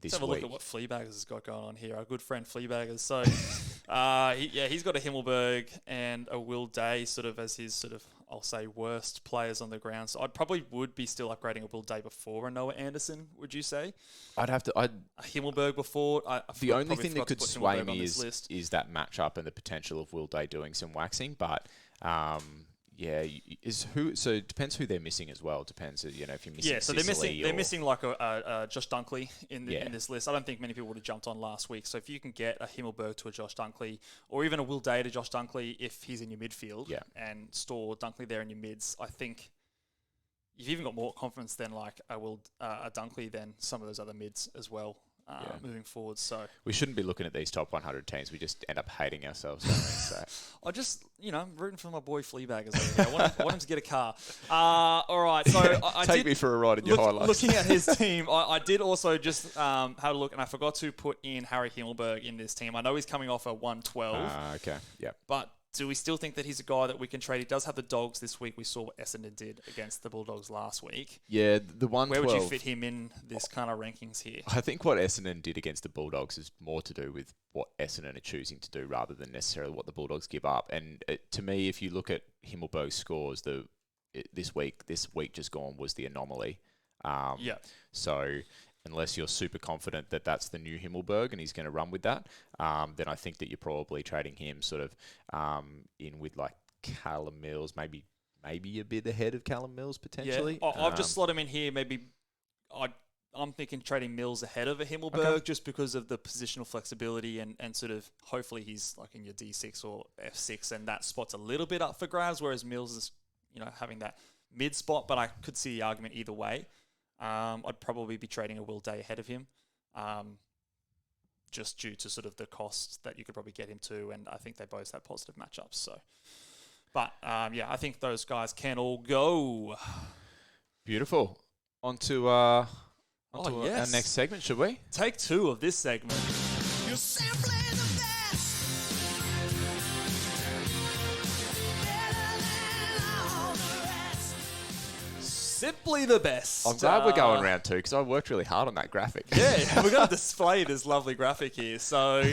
This Let's have a week. look at what Fleabaggers has got going on here. Our good friend Fleabaggers. So, he's got a Himmelberg and a Will Day sort of as his sort of, I'll say, worst players on the ground. So I probably would be still upgrading a Will Day before a Noah Anderson, would you say? A Himmelberg before. The only thing that could sway me is that matchup and the potential of Will Day doing some waxing, but so it depends who they're missing as well. It depends, if you're missing. So they're missing like a Josh Dunkley in this list. I don't think many people would have jumped on last week. So if you can get a Himmelberg to a Josh Dunkley, or even a Will Day to Josh Dunkley if he's in your midfield, and store Dunkley there in your mids, I think you've even got more confidence than like a Dunkley than some of those other mids as well. Moving forward, so we shouldn't be looking at these top 100 teams. We just end up hating ourselves. Don't we? So I just, rooting for my boy Fleabaggers over here. I want him to get a car. All right, so I take me for a ride in your highlights. Looking at his team, I did also just have a look, and I forgot to put in Harry Himmelberg in this team. I know he's coming off a 112. Okay, yeah. But do we still think that he's a guy that we can trade? He does have the Dogs this week. We saw what Essendon did against the Bulldogs last week. Yeah, the 112. Where would you fit him in this kind of rankings here? I think what Essendon did against the Bulldogs is more to do with what Essendon are choosing to do rather than necessarily what the Bulldogs give up. And to me, if you look at Himmelberg's scores, this week just gone was the anomaly. So unless you're super confident that that's the new Himmelberg and he's going to run with that, then I think that you're probably trading him sort of in with like Callum Mills, maybe a bit ahead of Callum Mills potentially. Yeah. I've just slot him in here. Maybe I'm thinking trading Mills ahead of a Himmelberg just because of the positional flexibility and sort of hopefully he's like in your D6 or F6 and that spot's a little bit up for grabs, whereas Mills is having that mid spot, but I could see the argument either way. I'd probably be trading a Will Day ahead of him, just due to sort of the costs that you could probably get him to, and I think they both have positive matchups. So, but I think those guys can all go. Beautiful. On to our yes. next segment, should we? Take 2 of this segment. You're simply the best. Better than all the rest. Simply the best. I'm glad we're going round 2 because I worked really hard on that graphic. Yeah, we're going to display this lovely graphic here. So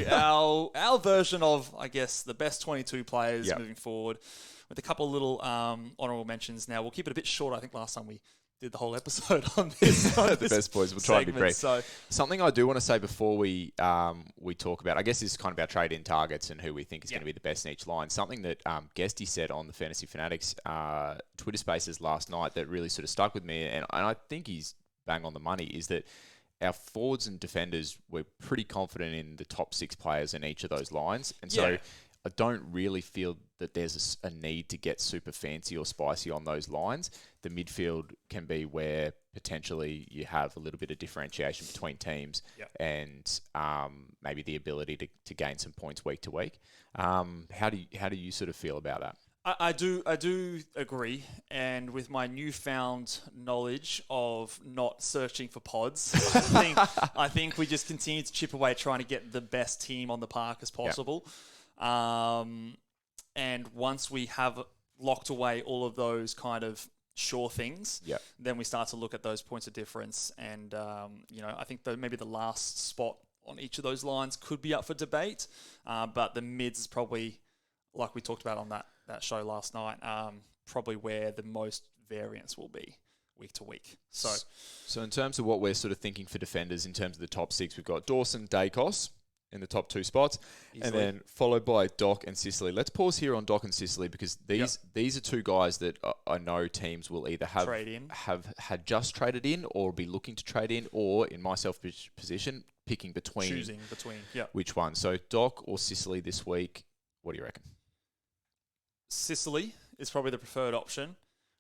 our version of, I guess, the best 22 players moving forward, with a couple of little honourable mentions. Now, we'll keep it a bit short. I think last time we did the whole episode on this. The best boys. We'll try and be brief. So, something I do want to say before we talk about, I guess this is kind of our trade-in targets and who we think is going to be the best in each line. Something that Guesty said on the Fantasy Fanatics Twitter Spaces last night that really sort of stuck with me, and I think he's bang on the money, is that our forwards and defenders, we're pretty confident in the top 6 players in each of those lines. And so I don't really feel that there's a need to get super fancy or spicy on those lines. The midfield can be where potentially you have a little bit of differentiation between teams and maybe the ability to gain some points week to week. How do you sort of feel about that? I do agree, and with my newfound knowledge of not searching for pods, I think we just continue to chip away trying to get the best team on the park as possible. And once we have locked away all of those kind of sure things, then we start to look at those points of difference. And, I think maybe the last spot on each of those lines could be up for debate. But the mids is probably, like we talked about on that show last night, probably where the most variance will be week to week. So in terms of what we're sort of thinking for defenders, in terms of the top 6, we've got Dawson, Dacos in the top 2 spots, and then followed by Doc and Sicily. Let's pause here on Doc and Sicily because these are 2 guys that I know teams will either have had just traded in or be looking to trade in, or in my selfish position, choosing between which one. So Doc or Sicily this week, what do you reckon? Sicily is probably the preferred option,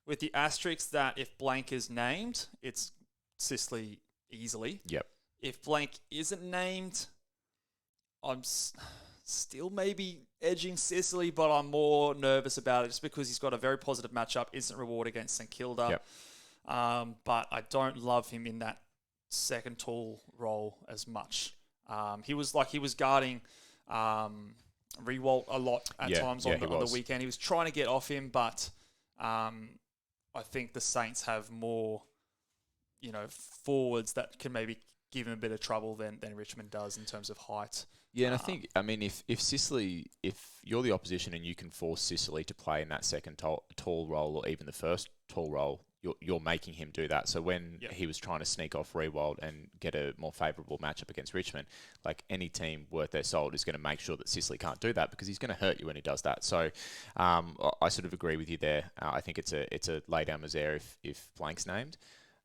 with the asterisk that if blank is named, it's Sicily easily. Yep. If blank isn't named, I'm still maybe edging Sicily, but I'm more nervous about it just because he's got a very positive matchup, instant reward against St Kilda. Yep. But I don't love him in that second tall role as much. He was guarding Rewalt a lot at times on the weekend. He was trying to get off him, but I think the Saints have more, forwards that can maybe give him a bit of trouble than Richmond does in terms of height. Yeah, and I think, if Sicily, if you're the opposition and you can force Sicily to play in that second tall role or even the first tall role, you're making him do that. So when he was trying to sneak off Rewald and get a more favourable matchup against Richmond, like any team worth their salt is going to make sure that Sicily can't do that because he's going to hurt you when he does that. So I sort of agree with you there. I think it's a lay down misère if blank's named.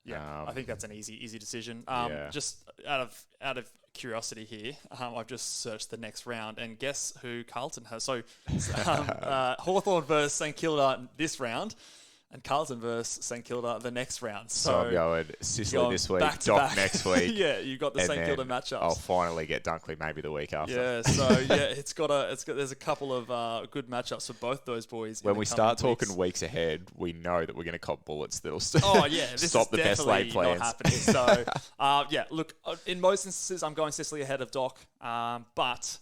Yeah, I think that's an easy decision. Just out of curiosity here, I've just searched the next round and guess who Carlton has. So Hawthorn versus St Kilda this round, and Carlton versus St Kilda the next round. So I'm going Sicily this week, Doc next week. Yeah, you've got the St Kilda matchups. I'll finally get Dunkley maybe the week after. Yeah, so there's a couple of good matchups for both those boys. When we start talking weeks ahead, we know that we're going to cop bullets that'll this stop is the best laid plans. Not happening. So look, in most instances, I'm going Sicily ahead of Doc, but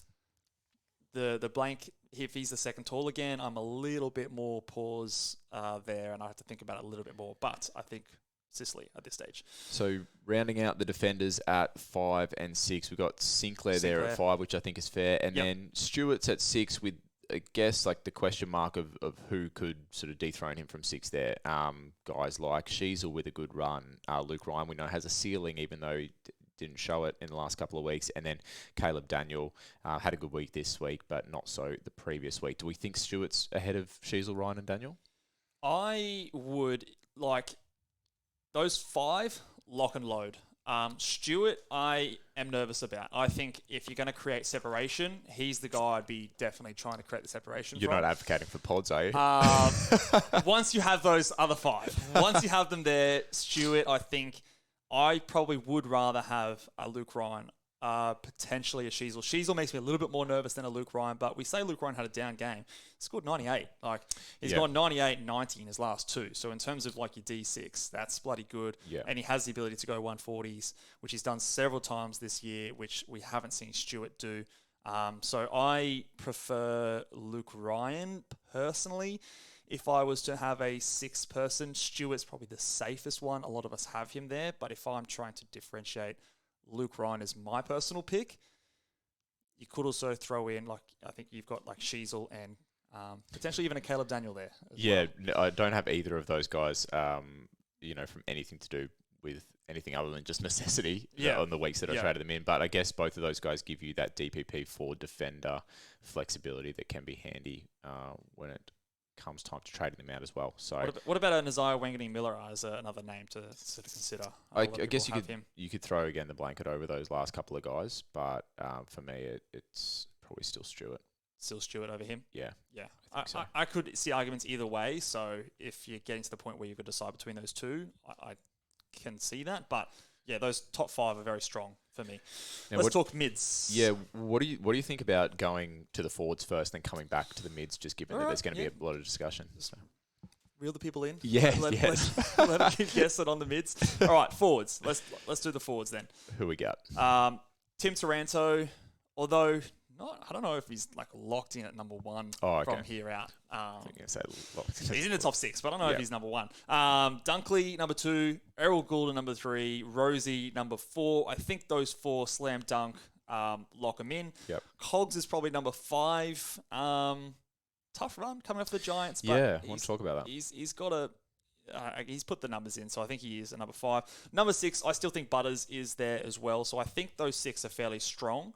the blank. If he's the second tall again, I'm a little bit more pause there, and I have to think about it a little bit more. But I think Sicily at this stage. So rounding out the defenders at 5 and 6, we've got Sinclair there at 5, which I think is fair, and then Stewart's at 6 with, I guess, like the question mark of who could sort of dethrone him from 6 there. Guys like Sheasel with a good run. Luke Ryan, we know, has a ceiling, even though he didn't show it in the last couple of weeks. And then Caleb Daniel had a good week this week, but not so the previous week. Do we think Stewart's ahead of Sheasel, Ryan and Daniel? I would like those 5, lock and load. Stewart, I am nervous about. I think if you're going to create separation, he's the guy I'd be definitely trying to create the separation You're from. not advocating for pods, are you? Once you have those other 5, once you have them there, Stewart, I think I probably would rather have a Luke Ryan, potentially a Sheasel. Sheasel makes me a little bit more nervous than a Luke Ryan, but we say Luke Ryan had a down game. He scored 98. Like, he's gone 98 and 90 in his last 2. So in terms of like your D6, that's bloody good. Yeah. And he has the ability to go 140s, which he's done several times this year, which we haven't seen Stewart do. So I prefer Luke Ryan personally. If I was to have a 6-person, Stewart's probably the safest one. A lot of us have him there. But if I'm trying to differentiate, Luke Ryan is my personal pick. You could also throw in, like, I think you've got like Sheasel and potentially even a Caleb Daniel there. No, I don't have either of those guys, from anything to do with anything other than just necessity on the weeks that I traded them in. But I guess both of those guys give you that DPP for defender flexibility that can be handy when it comes time to trading them out as well. So what about a Nazire Wanganeen Miller as another name to sort of consider? I guess you could throw again the blanket over those last couple of guys, but for me it's probably still Stewart. Still Stewart over him? Yeah. I could see arguments either way. So if you're getting to the point where you could decide between those two, I can see that. But yeah, those top 5 are very strong for me. Now let's talk mids. Yeah, what do you think about going to the forwards first, then coming back to the mids? Just given that there's going to be a lot of discussion. So. Reel the people in. Yeah, let them guess it on the mids. All right, forwards. Let's do the forwards then. Who we got? Tim Taranto, although I don't know if he's like locked in at number 1 from here out. I think say locked. He's in the top 6, but I don't know if he's number 1. Dunkley, number 2. Errol Goulden, number 3. Rosie, number 4. I think those 4 slam dunk, lock them in. Yep. Cogs is probably number 5. Tough run coming off the Giants. But I want to talk about that. He's got he's put the numbers in, so I think he is a number 5. Number 6, I still think Butters is there as well. So I think those 6 are fairly strong.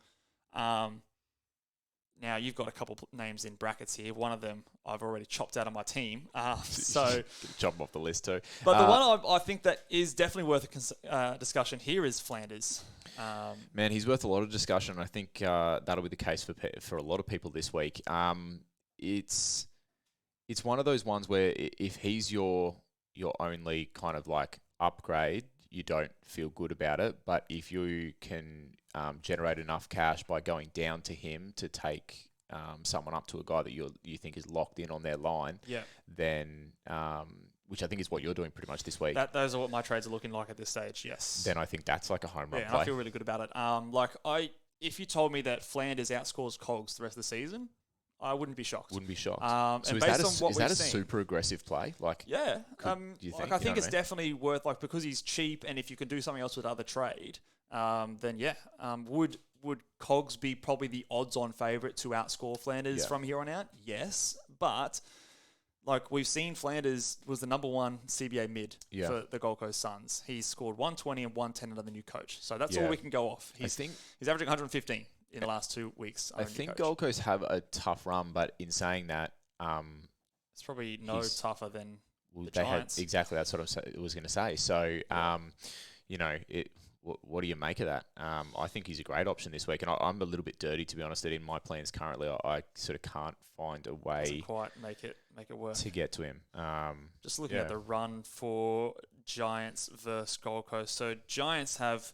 Now, you've got a couple names in brackets here. One of them I've already chopped out of my team. So chop off the list too. But the one I think that is definitely worth a discussion here is Flanders. Man, he's worth a lot of discussion. I think that'll be the case for a lot of people this week. It's it's one of those ones where if he's your only kind of like upgrade, you don't feel good about it. But if you can generate enough cash by going down to him to take someone up to a guy that you think is locked in on their line, then which I think is what you're doing pretty much this week. Those are what my trades are looking like at this stage. Yes. Then I think that's like a home run Yeah, play. I feel really good about it. If you told me that Flanders outscores Cogs the rest of the season, I wouldn't be shocked. So and is based that a super aggressive play? Like, yeah, do you think? I think it's definitely worth because he's cheap, and if you can do something else with other trade, then yeah, would Cogs be probably the odds-on favourite to outscore Flanders from here on out? Yes, but like we've seen, Flanders was the number one CBA mid for the Gold Coast Suns. He's scored 120 and 110 under the new coach, so that's all we can go off. He's averaging 115 in the last 2 weeks. I think Gold Coast have a tough run, but in saying that, it's probably tougher than the they Giants. Exactly, that's what I was going to say. So, what do you make of that? I think he's a great option this week, and I'm a little bit dirty, to be honest, that in my plans currently, I sort of can't find a way Doesn't quite make it work to get to him. Just looking at the run for Giants versus Gold Coast. So Giants have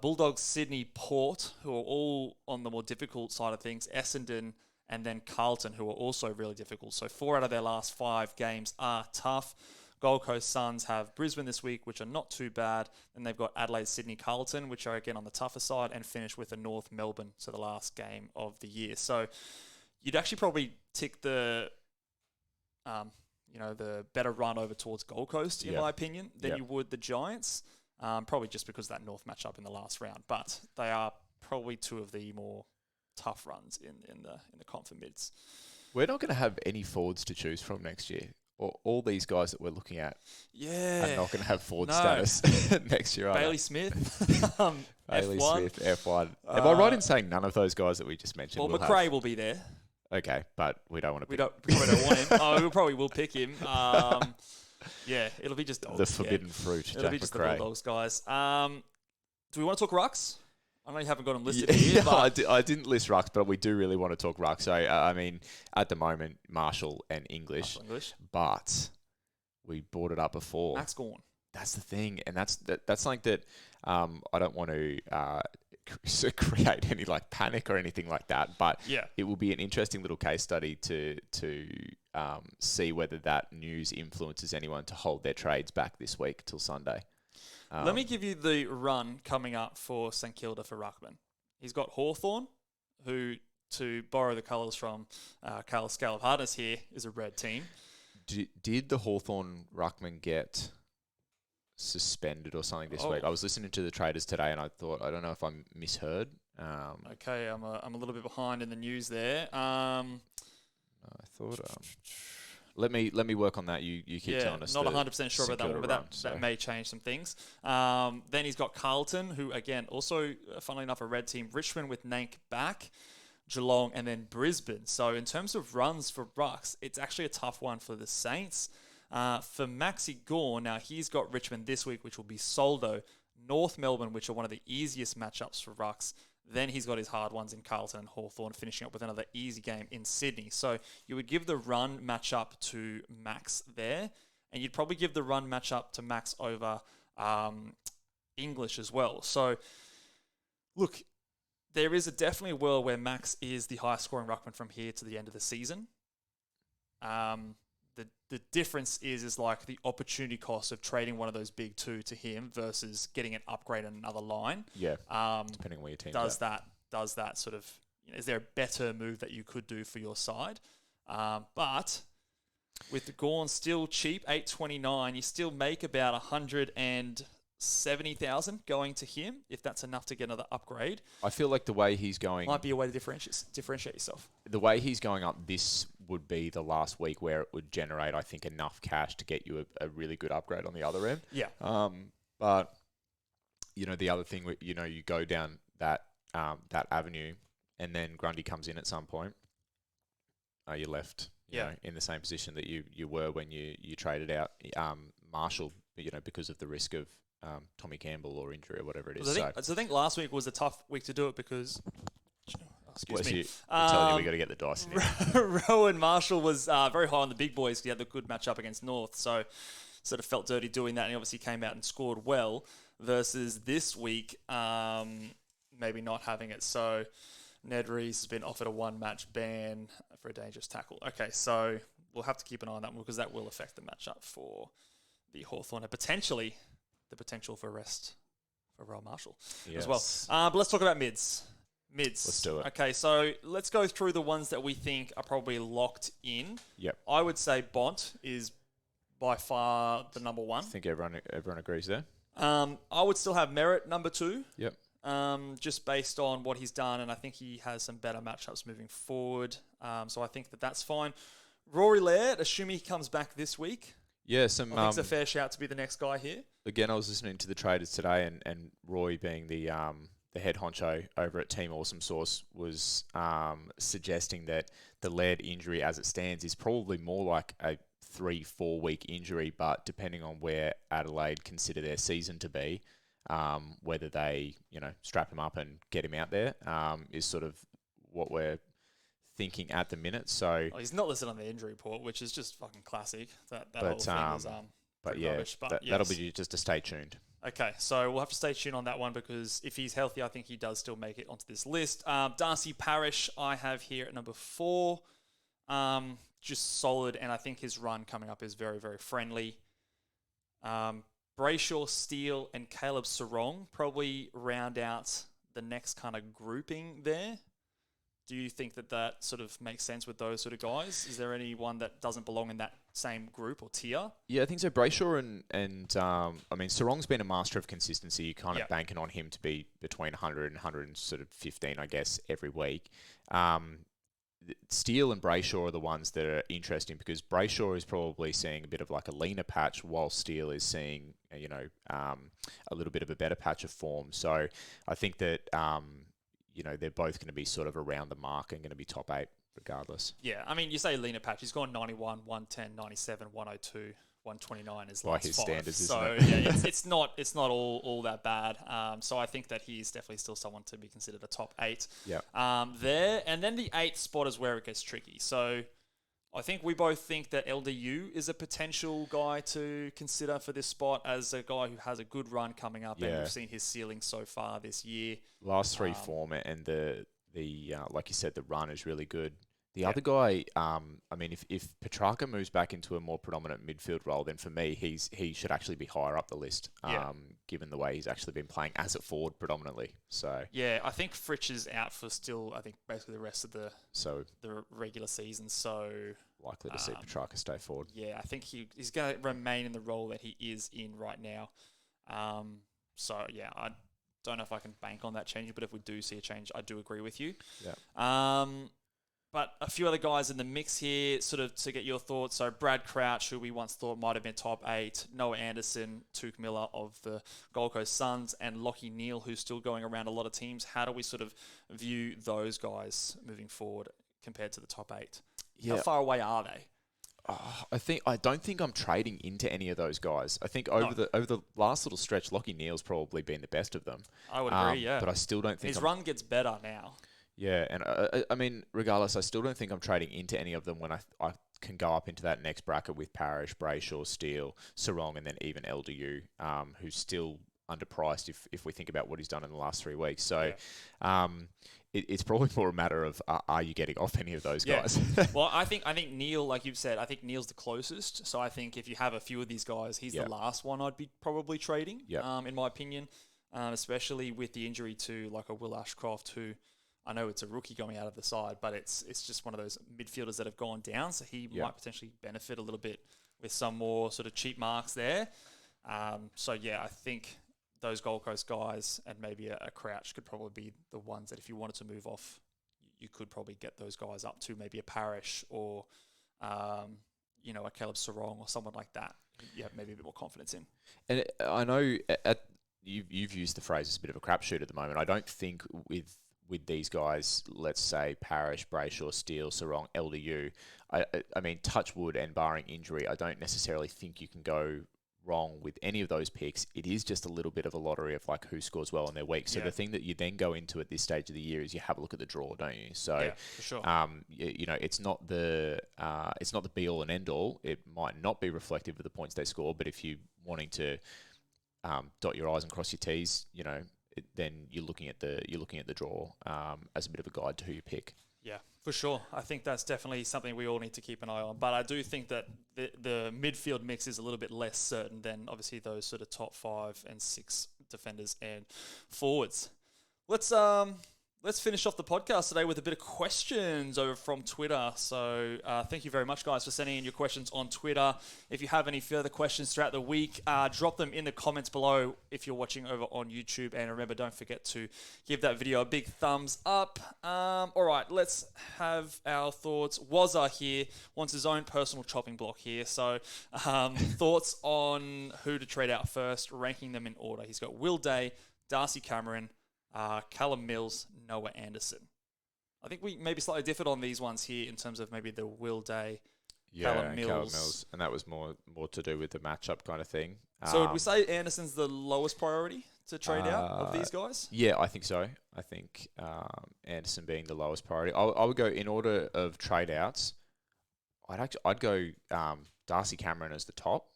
Bulldogs, Sydney, Port, who are all on the more difficult side of things, Essendon, and then Carlton, who are also really difficult. So 4 out of their last 5 games are tough. Gold Coast Suns have Brisbane this week, which are not too bad. Then they've got Adelaide, Sydney, Carlton, which are again on the tougher side, and finish with a North Melbourne, so the last game of the year. So you'd actually probably tick the better run over towards Gold Coast, in my opinion, than you would the Giants. Probably just because of that North matchup in the last round. But they are probably 2 of the more tough runs in the comp for mids. We're not going to have any forwards to choose from next year. All these guys that we're looking at are not going to have forward status next year. Bailey Smith, Bailey F1. Smith, F1. Am I right in saying none of those guys that we just mentioned Well, will McRae will be there. Okay, but we don't want to pick We probably don't want him. We probably will pick him. It'll be just dogs. the forbidden fruit, It'll Jack be just McRae. the Bulldogs, guys. Do we want to talk rucks? I know you haven't got them listed here. But I didn't list rucks, but we do really want to talk rucks. So, I mean, at the moment, Marshall and English. But we brought it up before. Max Gawn. That's the thing, and that's something that I don't want to create any like panic or anything like that. But it will be an interesting little case study to see whether that news influences anyone to hold their trades back this week till Sunday. Let me give you the run coming up for St Kilda for Ruckman. He's got Hawthorn, who, to borrow the colours from Carl Scale of Hardness here, is a red team. Did the Hawthorn Ruckman get suspended or something this week? I was listening to the traders today, and I thought, I don't know if I misheard. Okay, I'm a little bit behind in the news there. I thought. Let me work on that. You keep telling us. Not 100% sure about that one, but so that may change some things. Then he's got Carlton, who again also, funnily enough, a red team. Richmond with Nank back, Geelong, and then Brisbane. So in terms of runs for rucks, it's actually a tough one for the Saints. For Maxi Gawn, now he's got Richmond this week, which will be Soldo, North Melbourne, which are one of the easiest matchups for rucks. Then he's got his hard ones in Carlton and Hawthorn, finishing up with another easy game in Sydney. So you would give the run matchup to Max there, and you'd probably give the run matchup to Max over English as well. So, look, there is definitely a world where Max is the highest scoring ruckman from here to the end of the season. The difference is like the opportunity cost of trading one of those big 2 to him versus getting an upgrade on another line. Yeah. Depending on where your team does that sort of, is there a better move that you could do for your side? But with the Gawn still cheap, $8.29, you still make about 170,000 going to him, if that's enough to get another upgrade. I feel like the way he's going might be a way to differentiate yourself. The way he's going up, this would be the last week where it would generate, I think, enough cash to get you a really good upgrade on the other end. Yeah. But the other thing, you go down that avenue, and then Grundy comes in at some point. You're left, in the same position that you were when you traded out Marshall, because of the risk of Tommy Campbell or injury or whatever it is. So I think last week was a tough week to do it because Excuse Bless me. you. I'm telling you, we got to get the dice in here. Rowan Marshall was very high on the big boys. He had the good matchup against North, so sort of felt dirty doing that, and he obviously came out and scored well. Versus this week, maybe not having it. So Ned Rees has been offered a one-match ban for a dangerous tackle. Okay, so we'll have to keep an eye on that one because that will affect the matchup for the Hawthorn and potentially the potential for rest for Rowan Marshall as well. But let's talk about mids. Let's do it. Okay, so let's go through the ones that we think are probably locked in. Yep. I would say Bont is by far the number one. I think everyone agrees there. I would still have Merritt number 2. Yep. Just based on what he's done, and I think he has some better matchups moving forward. So I think that's fine. Rory Laird, assuming he comes back this week. Yeah, I think it's a fair shout to be the next guy here. Again, I was listening to the traders today, and Roy being the head honcho over at Team Awesome Source was suggesting that the Laird injury as it stands is probably more like a 3-4 week injury, but depending on where Adelaide consider their season to be, whether they strap him up and get him out there is sort of what we're thinking at the minute. So he's not listed on the injury report, which is just fucking classic. That whole thing was but yeah, rubbish, but yes. That'll be just to stay tuned. Okay, so we'll have to stay tuned on that one because if he's healthy, I think he does still make it onto this list. Darcy Parish, I have here at number 4. Just solid, and I think his run coming up is very, very friendly. Brayshaw, Steele, and Caleb Sarong probably round out the next kind of grouping there. Do you think that sort of makes sense with those sort of guys? Is there anyone that doesn't belong in that same group or tier? Yeah, I think so. Brayshaw and I mean, Sarong's been a master of consistency. You're kind of banking on him to be between 100 and 115, I guess, every week. Steele and Brayshaw are the ones that are interesting because Brayshaw is probably seeing a bit of like a leaner patch while Steele is seeing, a little bit of a better patch of form. So I think that, they're both going to be sort of around the mark and going to be top 8 regardless. Yeah, I mean, you say leaner patch. He's gone 91, 110, 97, 102, 129 is by last his 5. standards, so isn't it? yeah, it's not all that bad. So I think that he's definitely still someone to be considered a top 8. Yeah. There, and then the 8th spot is where it gets tricky. So I think we both think that LDU is a potential guy to consider for this spot as a guy who has a good run coming up, and we've seen his ceiling so far this year. Last 3 form and the like you said, the run is really good. The other guy, I mean, if Petrarca moves back into a more predominant midfield role, then for me, he should actually be higher up the list, given the way he's actually been playing as a forward predominantly. So yeah, I think Fritsch is out for still, I think, basically the rest of the regular season. So likely to see Petrarca stay forward. Yeah, I think he's going to remain in the role that he is in right now. So yeah, I don't know if I can bank on that changing, but if we do see a change, I do agree with you. Yeah. But a few other guys in the mix here, sort of to get your thoughts. So Brad Crouch, who we once thought might have been top 8, Noah Anderson, Tuke Miller of the Gold Coast Suns, and Lockie Neal, who's still going around a lot of teams. How do we sort of view those guys moving forward compared to the top 8? Yeah. How far away are they? I don't think I'm trading into any of those guys. I think over the last little stretch, Lockie Neal's probably been the best of them. I would agree, yeah. But I still don't think his run gets better now. Yeah, and I mean, regardless, I still don't think I'm trading into any of them when I can go up into that next bracket with Parish, Brayshaw, Steele, Sarong, and then even LDU, who's still underpriced if we think about what he's done in the last 3 weeks. So it's probably more a matter of are you getting off any of those guys? Well, I think Neil, like you've said, I think Neil's the closest. So I think if you have a few of these guys, he's the last one I'd be probably trading, in my opinion, especially with the injury to like a Will Ashcroft, who I know it's a rookie going out of the side, but it's just one of those midfielders that have gone down, so he might potentially benefit a little bit with some more sort of cheap marks there. So yeah, I think those Gold Coast guys and maybe a Crouch could probably be the ones that if you wanted to move off, you could probably get those guys up to maybe a Parish or a Caleb Sarong or someone like that. You have maybe a bit more confidence in. And I know you've used the phrase it's a bit of a crapshoot at the moment. I don't think with these guys, let's say Parish, Brayshaw, Steele, Sarong, LDU, I mean, touch wood and barring injury, I don't necessarily think you can go wrong with any of those picks. It is just a little bit of a lottery of like who scores well in their week. So the thing that you then go into at this stage of the year is you have a look at the draw, don't you? So for sure. It's not the be all and end all. It might not be reflective of the points they score, but if you're wanting to dot your I's and cross your T's, then you're looking at the draw as a bit of a guide to who you pick. Yeah, for sure. I think that's definitely something we all need to keep an eye on. But I do think that the midfield mix is a little bit less certain than obviously those sort of top 5 and 6 defenders and forwards. Let's finish off the podcast today with a bit of questions over from Twitter. So thank you very much, guys, for sending in your questions on Twitter. If you have any further questions throughout the week, drop them in the comments below if you're watching over on YouTube. And remember, don't forget to give that video a big thumbs up. All right, let's have our thoughts. Wazza here wants his own personal chopping block here. So thoughts on who to trade out first, ranking them in order. He's got Will Day, Darcy Cameron, Callum Mills, Noah Anderson. I think we maybe slightly differed on these ones here in terms of maybe the Will Day, Callum Mills. And that was more to do with the matchup kind of thing. So would we say Anderson's the lowest priority to trade out of these guys? Yeah, I think so. I think Anderson being the lowest priority. I would go in order of trade outs. I'd go Darcy Cameron as the top.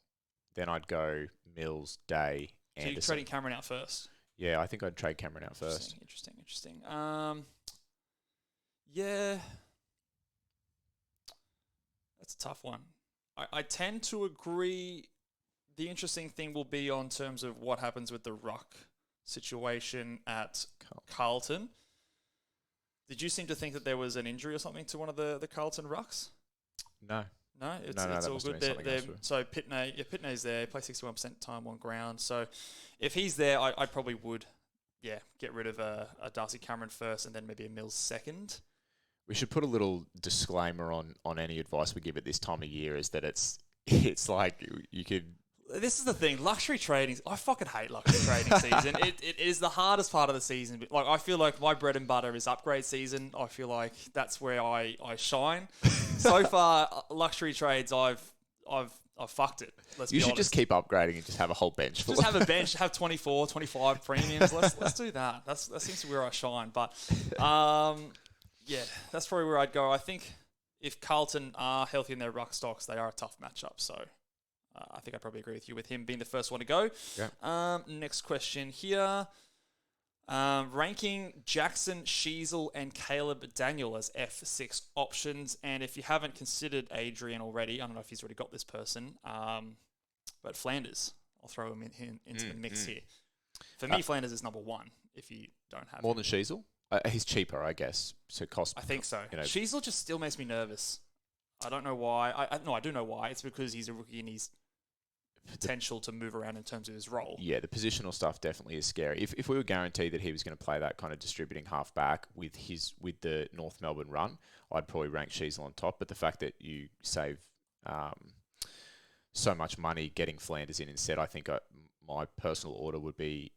Then I'd go Mills, Day, Anderson. So you're trading Cameron out first? Yeah, I think I'd trade Cameron out first. Interesting. Yeah. That's a tough one. I tend to agree. The interesting thing will be on terms of what happens with the ruck situation at Carlton. Did you seem to think that there was an injury or something to one of the Carlton rucks? No. No, it's all good. So Pitney's there. He plays 61% time on ground. So if he's there, I probably would, get rid of a Darcy Cameron first and then maybe a Mills second. We should put a little disclaimer on any advice we give at this time of year is that it's like you could. This is the thing. Luxury trading. I fucking hate luxury trading season. It is the hardest part of the season. Like I feel like my bread and butter is upgrade season. I feel like that's where I shine. So far, luxury trades, I've fucked it. Let's be honest. You should just keep upgrading and just have a whole bench. Just have a bench. Have 24, 25 premiums. Let's do that. That seems to be where I shine. But that's probably where I'd go. I think if Carlton are healthy in their ruck stocks, they are a tough matchup. So. I think I probably agree with you with him being the first one to go. Yeah. Next question here. Ranking Jackson, Sheasel, and Caleb Daniel as F6 options. And if you haven't considered Adrian already, I don't know if he's already got this person, but Flanders. I'll throw him into the mix here. For me, Flanders is number 1 if you don't have more him. than Sheasel? He's cheaper, I guess. So cost. I think so. Sheasel just still makes me nervous. I don't know why. I do know why. It's because he's a rookie and he's potential to move around in terms of his role. Yeah, the positional stuff definitely is scary. If we were guaranteed that he was going to play that kind of distributing halfback with the North Melbourne run, I'd probably rank Sheasel on top. But the fact that you save so much money getting Flanders in instead, I think my personal order would be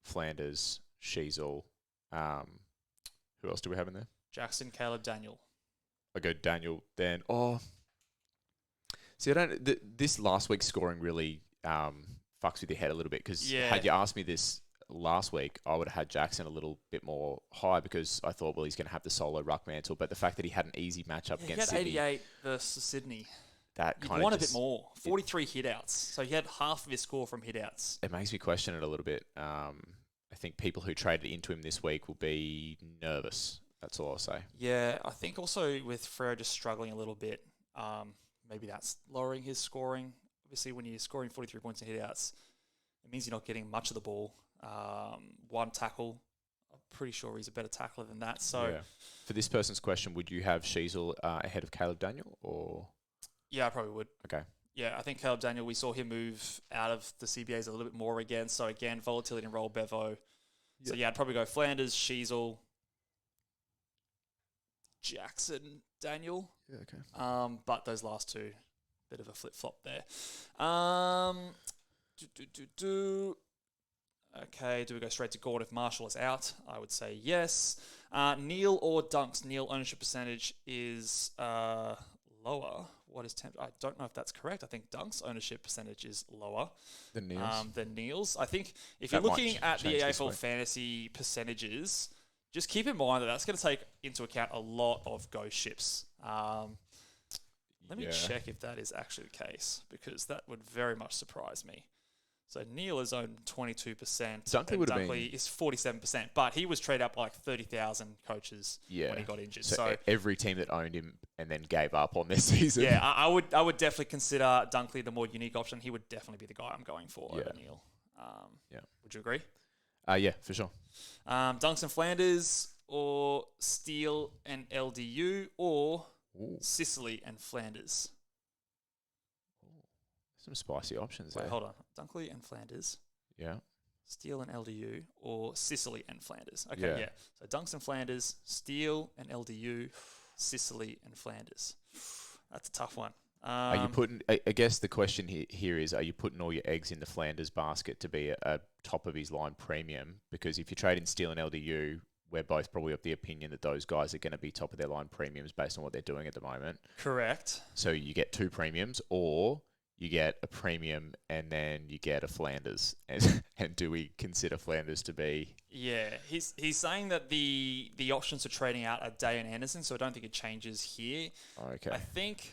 Flanders, Sheasel. Who else do we have in there? Jackson, Caleb, Daniel. I go Daniel, then See, this last week's scoring really fucks with your head a little bit because had you asked me this last week, I would have had Jackson a little bit more high because I thought, well, he's going to have the solo ruck mantle. But the fact that he had an easy matchup against Sydney. He had 88 versus Sydney. That kind of want a bit more. 43 hitouts. So he had half of his score from hitouts. It makes me question it a little bit. I think people who traded into him this week will be nervous. That's all I'll say. Yeah, I think also with Freo just struggling a little bit, maybe that's lowering his scoring. Obviously, when you're scoring 43 points in hitouts, it means you're not getting much of the ball. 1 tackle. I'm pretty sure he's a better tackler than that. So, for this person's question, would you have Sheasel ahead of Caleb Daniel? Or yeah, I probably would. Okay. Yeah, I think Caleb Daniel, we saw him move out of the CBAs a little bit more again. So, again, volatility and roll Bevo. Yep. So, yeah, I'd probably go Flanders, Sheasel, Jackson, Daniel. Yeah, okay. But those last two, bit of a flip-flop there. Okay, do we go straight to Gord if Marshall is out? I would say yes. Neil or Dunks? Neil ownership percentage is lower. what is temp? I don't know if that's correct. I think Dunk's ownership percentage is lower The Neils. than Neil's. I think if That you're might looking at the change this AFL week. Fantasy percentages, just keep in mind that that's going to take into account a lot of ghost ships. Let me check if that is actually the case, because that would very much surprise me. So Neil is owned 22%. Dunkley would have Dunkley is 47%, but he was traded up by like 30,000 coaches when he got injured. So every team that owned him and then gave up on their season. Yeah, I would definitely consider Dunkley the more unique option. He would definitely be the guy I'm going for over Neil. Would you agree? Yeah, for sure. Dunks and Flanders, or Steele and LDU, or Sicily and Flanders. Some spicy options Wait, there. hold on. Dunkley and Flanders. Yeah. Steele and LDU, or Sicily and Flanders. Okay, yeah. So Dunks and Flanders, Steele and LDU, Sicily and Flanders. That's a tough one. Are you putting? I guess the question here is: are you putting all your eggs in the Flanders basket to be a top of his line premium? Because if you trade in Steele and LDU, we're both probably of the opinion that those guys are going to be top of their line premiums based on what they're doing at the moment. Correct. So you get 2 premiums, or you get a premium and then you get a Flanders. And do we consider Flanders to be? Yeah, he's saying that the options for trading out are Day and Anderson, so I don't think it changes here. Okay. I think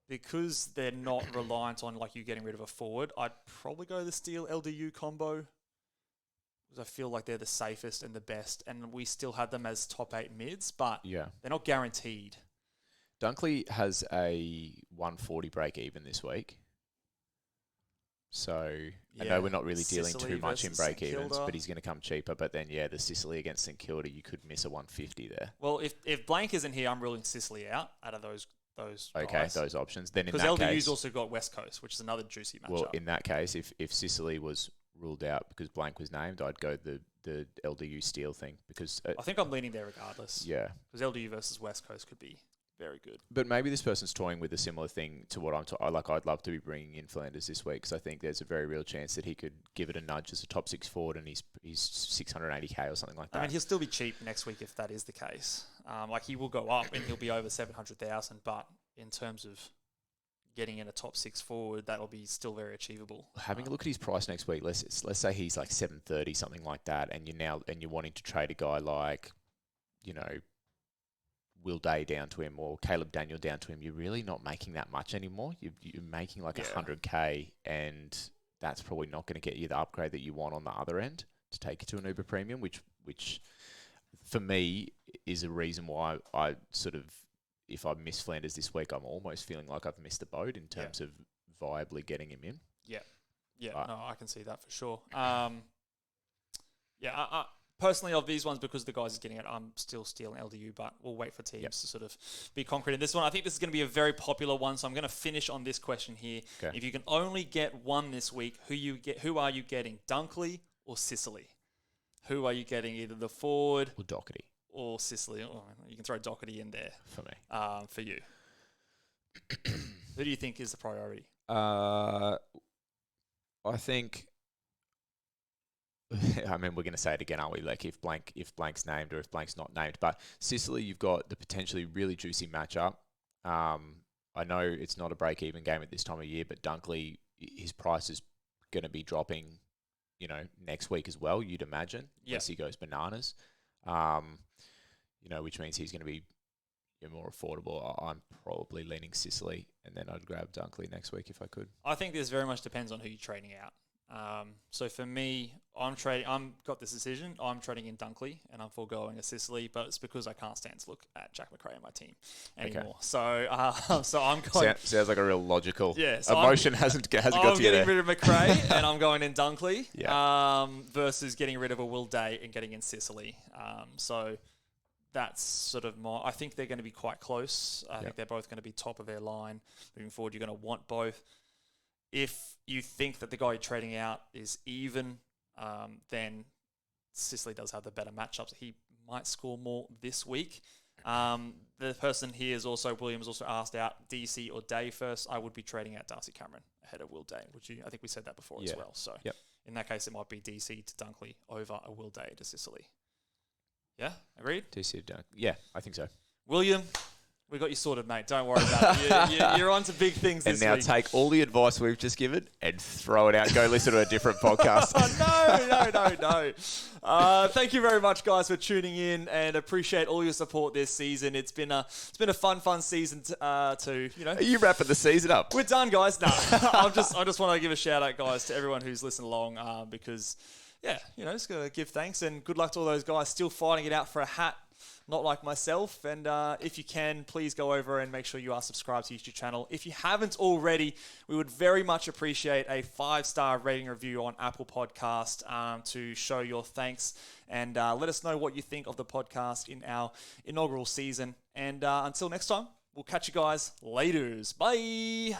because they're not reliant on like you getting rid of a forward, I'd probably go the Steele LDU combo, because I feel like they're the safest and the best, and we still had them as top 8 mids, but they're not guaranteed. Dunkley has a 140 break even this week. So I know we're not really dealing Sicily too much in versus break St evens, Kilda. but he's going to come cheaper. But then, the Sicily against St Kilda, you could miss a 150 there. Well, if Blank isn't here, I'm ruling Sicily out of those guys. Those options. Then in because that LDU's case, also got West Coast, which is another juicy matchup. well, in that case, if Sicily was ruled out because Blank was named, I'd go the LDU Steel thing, because I think I'm leaning there regardless. Yeah, because LDU versus West Coast could be very good. But maybe this person's toying with a similar thing to what I'd love to be bringing in Flanders this week, because I think there's a very real chance that he could give it a nudge as a top 6 forward, and he's 680k or something like that. I mean, he'll still be cheap next week if that is the case. Like, he will go up and he'll be over 700,000, but in terms of getting in a top 6 forward, that'll be still very achievable. Having a look at his price next week, let's say he's like 730, something like that, and you're wanting to trade a guy like, Will Day down to him or Caleb Daniel down to him, you're really not making that much anymore. You're making like 100k, and that's probably not going to get you the upgrade that you want on the other end to take you to an Uber Premium, which for me is a reason why I sort of, if I miss Flanders this week, I'm almost feeling like I've missed the boat in terms of viably getting him in. No, I can see that for sure. Personally, of these ones, because the guys is getting it, I'm still stealing LDU, but we'll wait for teams to sort of be concrete in this one. I think this is going to be a very popular one, so I'm going to finish on this question here. Okay. If you can only get one this week, who are you getting, Dunkley or Sicily? Who are you getting, either the forward or Doherty or Sicily? Oh, you can throw Doherty in there for me. For you. Who do you think is the priority? I think. I mean, we're going to say it again, aren't we? Like, if Blank's named or if Blank's not named. But Sicily, you've got the potentially really juicy matchup. I know it's not a break-even game at this time of year, but Dunkley, his price is going to be dropping, next week as well, you'd imagine, unless he goes bananas. Which means he's going to be more affordable. I'm probably leaning Sicily, and then I'd grab Dunkley next week if I could. I think this very much depends on who you're trading out. So for me, I'm got this decision. I'm trading in Dunkley and I'm foregoing a Sicily, but it's because I can't stand to look at Jack McRae in my team anymore. Okay. So I'm going. Sounds like a real logical so emotion hasn't got to you there. I'm getting rid of McRae and I'm going in Dunkley. Yeah. Versus getting rid of a Will Day and getting in Sicily. So that's sort of I think they're going to be quite close. I think they're both going to be top of their line moving forward. You're going to want both. If you think that the guy you're trading out is even, then Sicily does have the better matchups. He might score more this week. The person here is also, Williams also asked out DC or Day first. I would be trading out Darcy Cameron ahead of Will Day. Would you? I think we said that before as well. So in that case, it might be DC to Dunkley over a Will Day to Sicily. Yeah, agreed? DC to Dunkley. Yeah, I think so. William, We got you sorted, mate. Don't worry about it. You're on to big things And this now week. take all the advice we've just given and throw it out. Go listen to a different podcast. No. Thank you very much, guys, for tuning in, and appreciate all your support this season. It's been a fun season to Are you wrapping the season up? We're done, guys. No, I just want to give a shout out, guys, to everyone who's listened along, because just gotta give thanks and good luck to all those guys still fighting it out for a hat. Not like myself. And if you can, please go over and make sure you are subscribed to the YouTube channel. If you haven't already, we would very much appreciate a 5-star rating review on Apple Podcast to show your thanks. And let us know what you think of the podcast in our inaugural season. And until next time, we'll catch you guys later. Bye.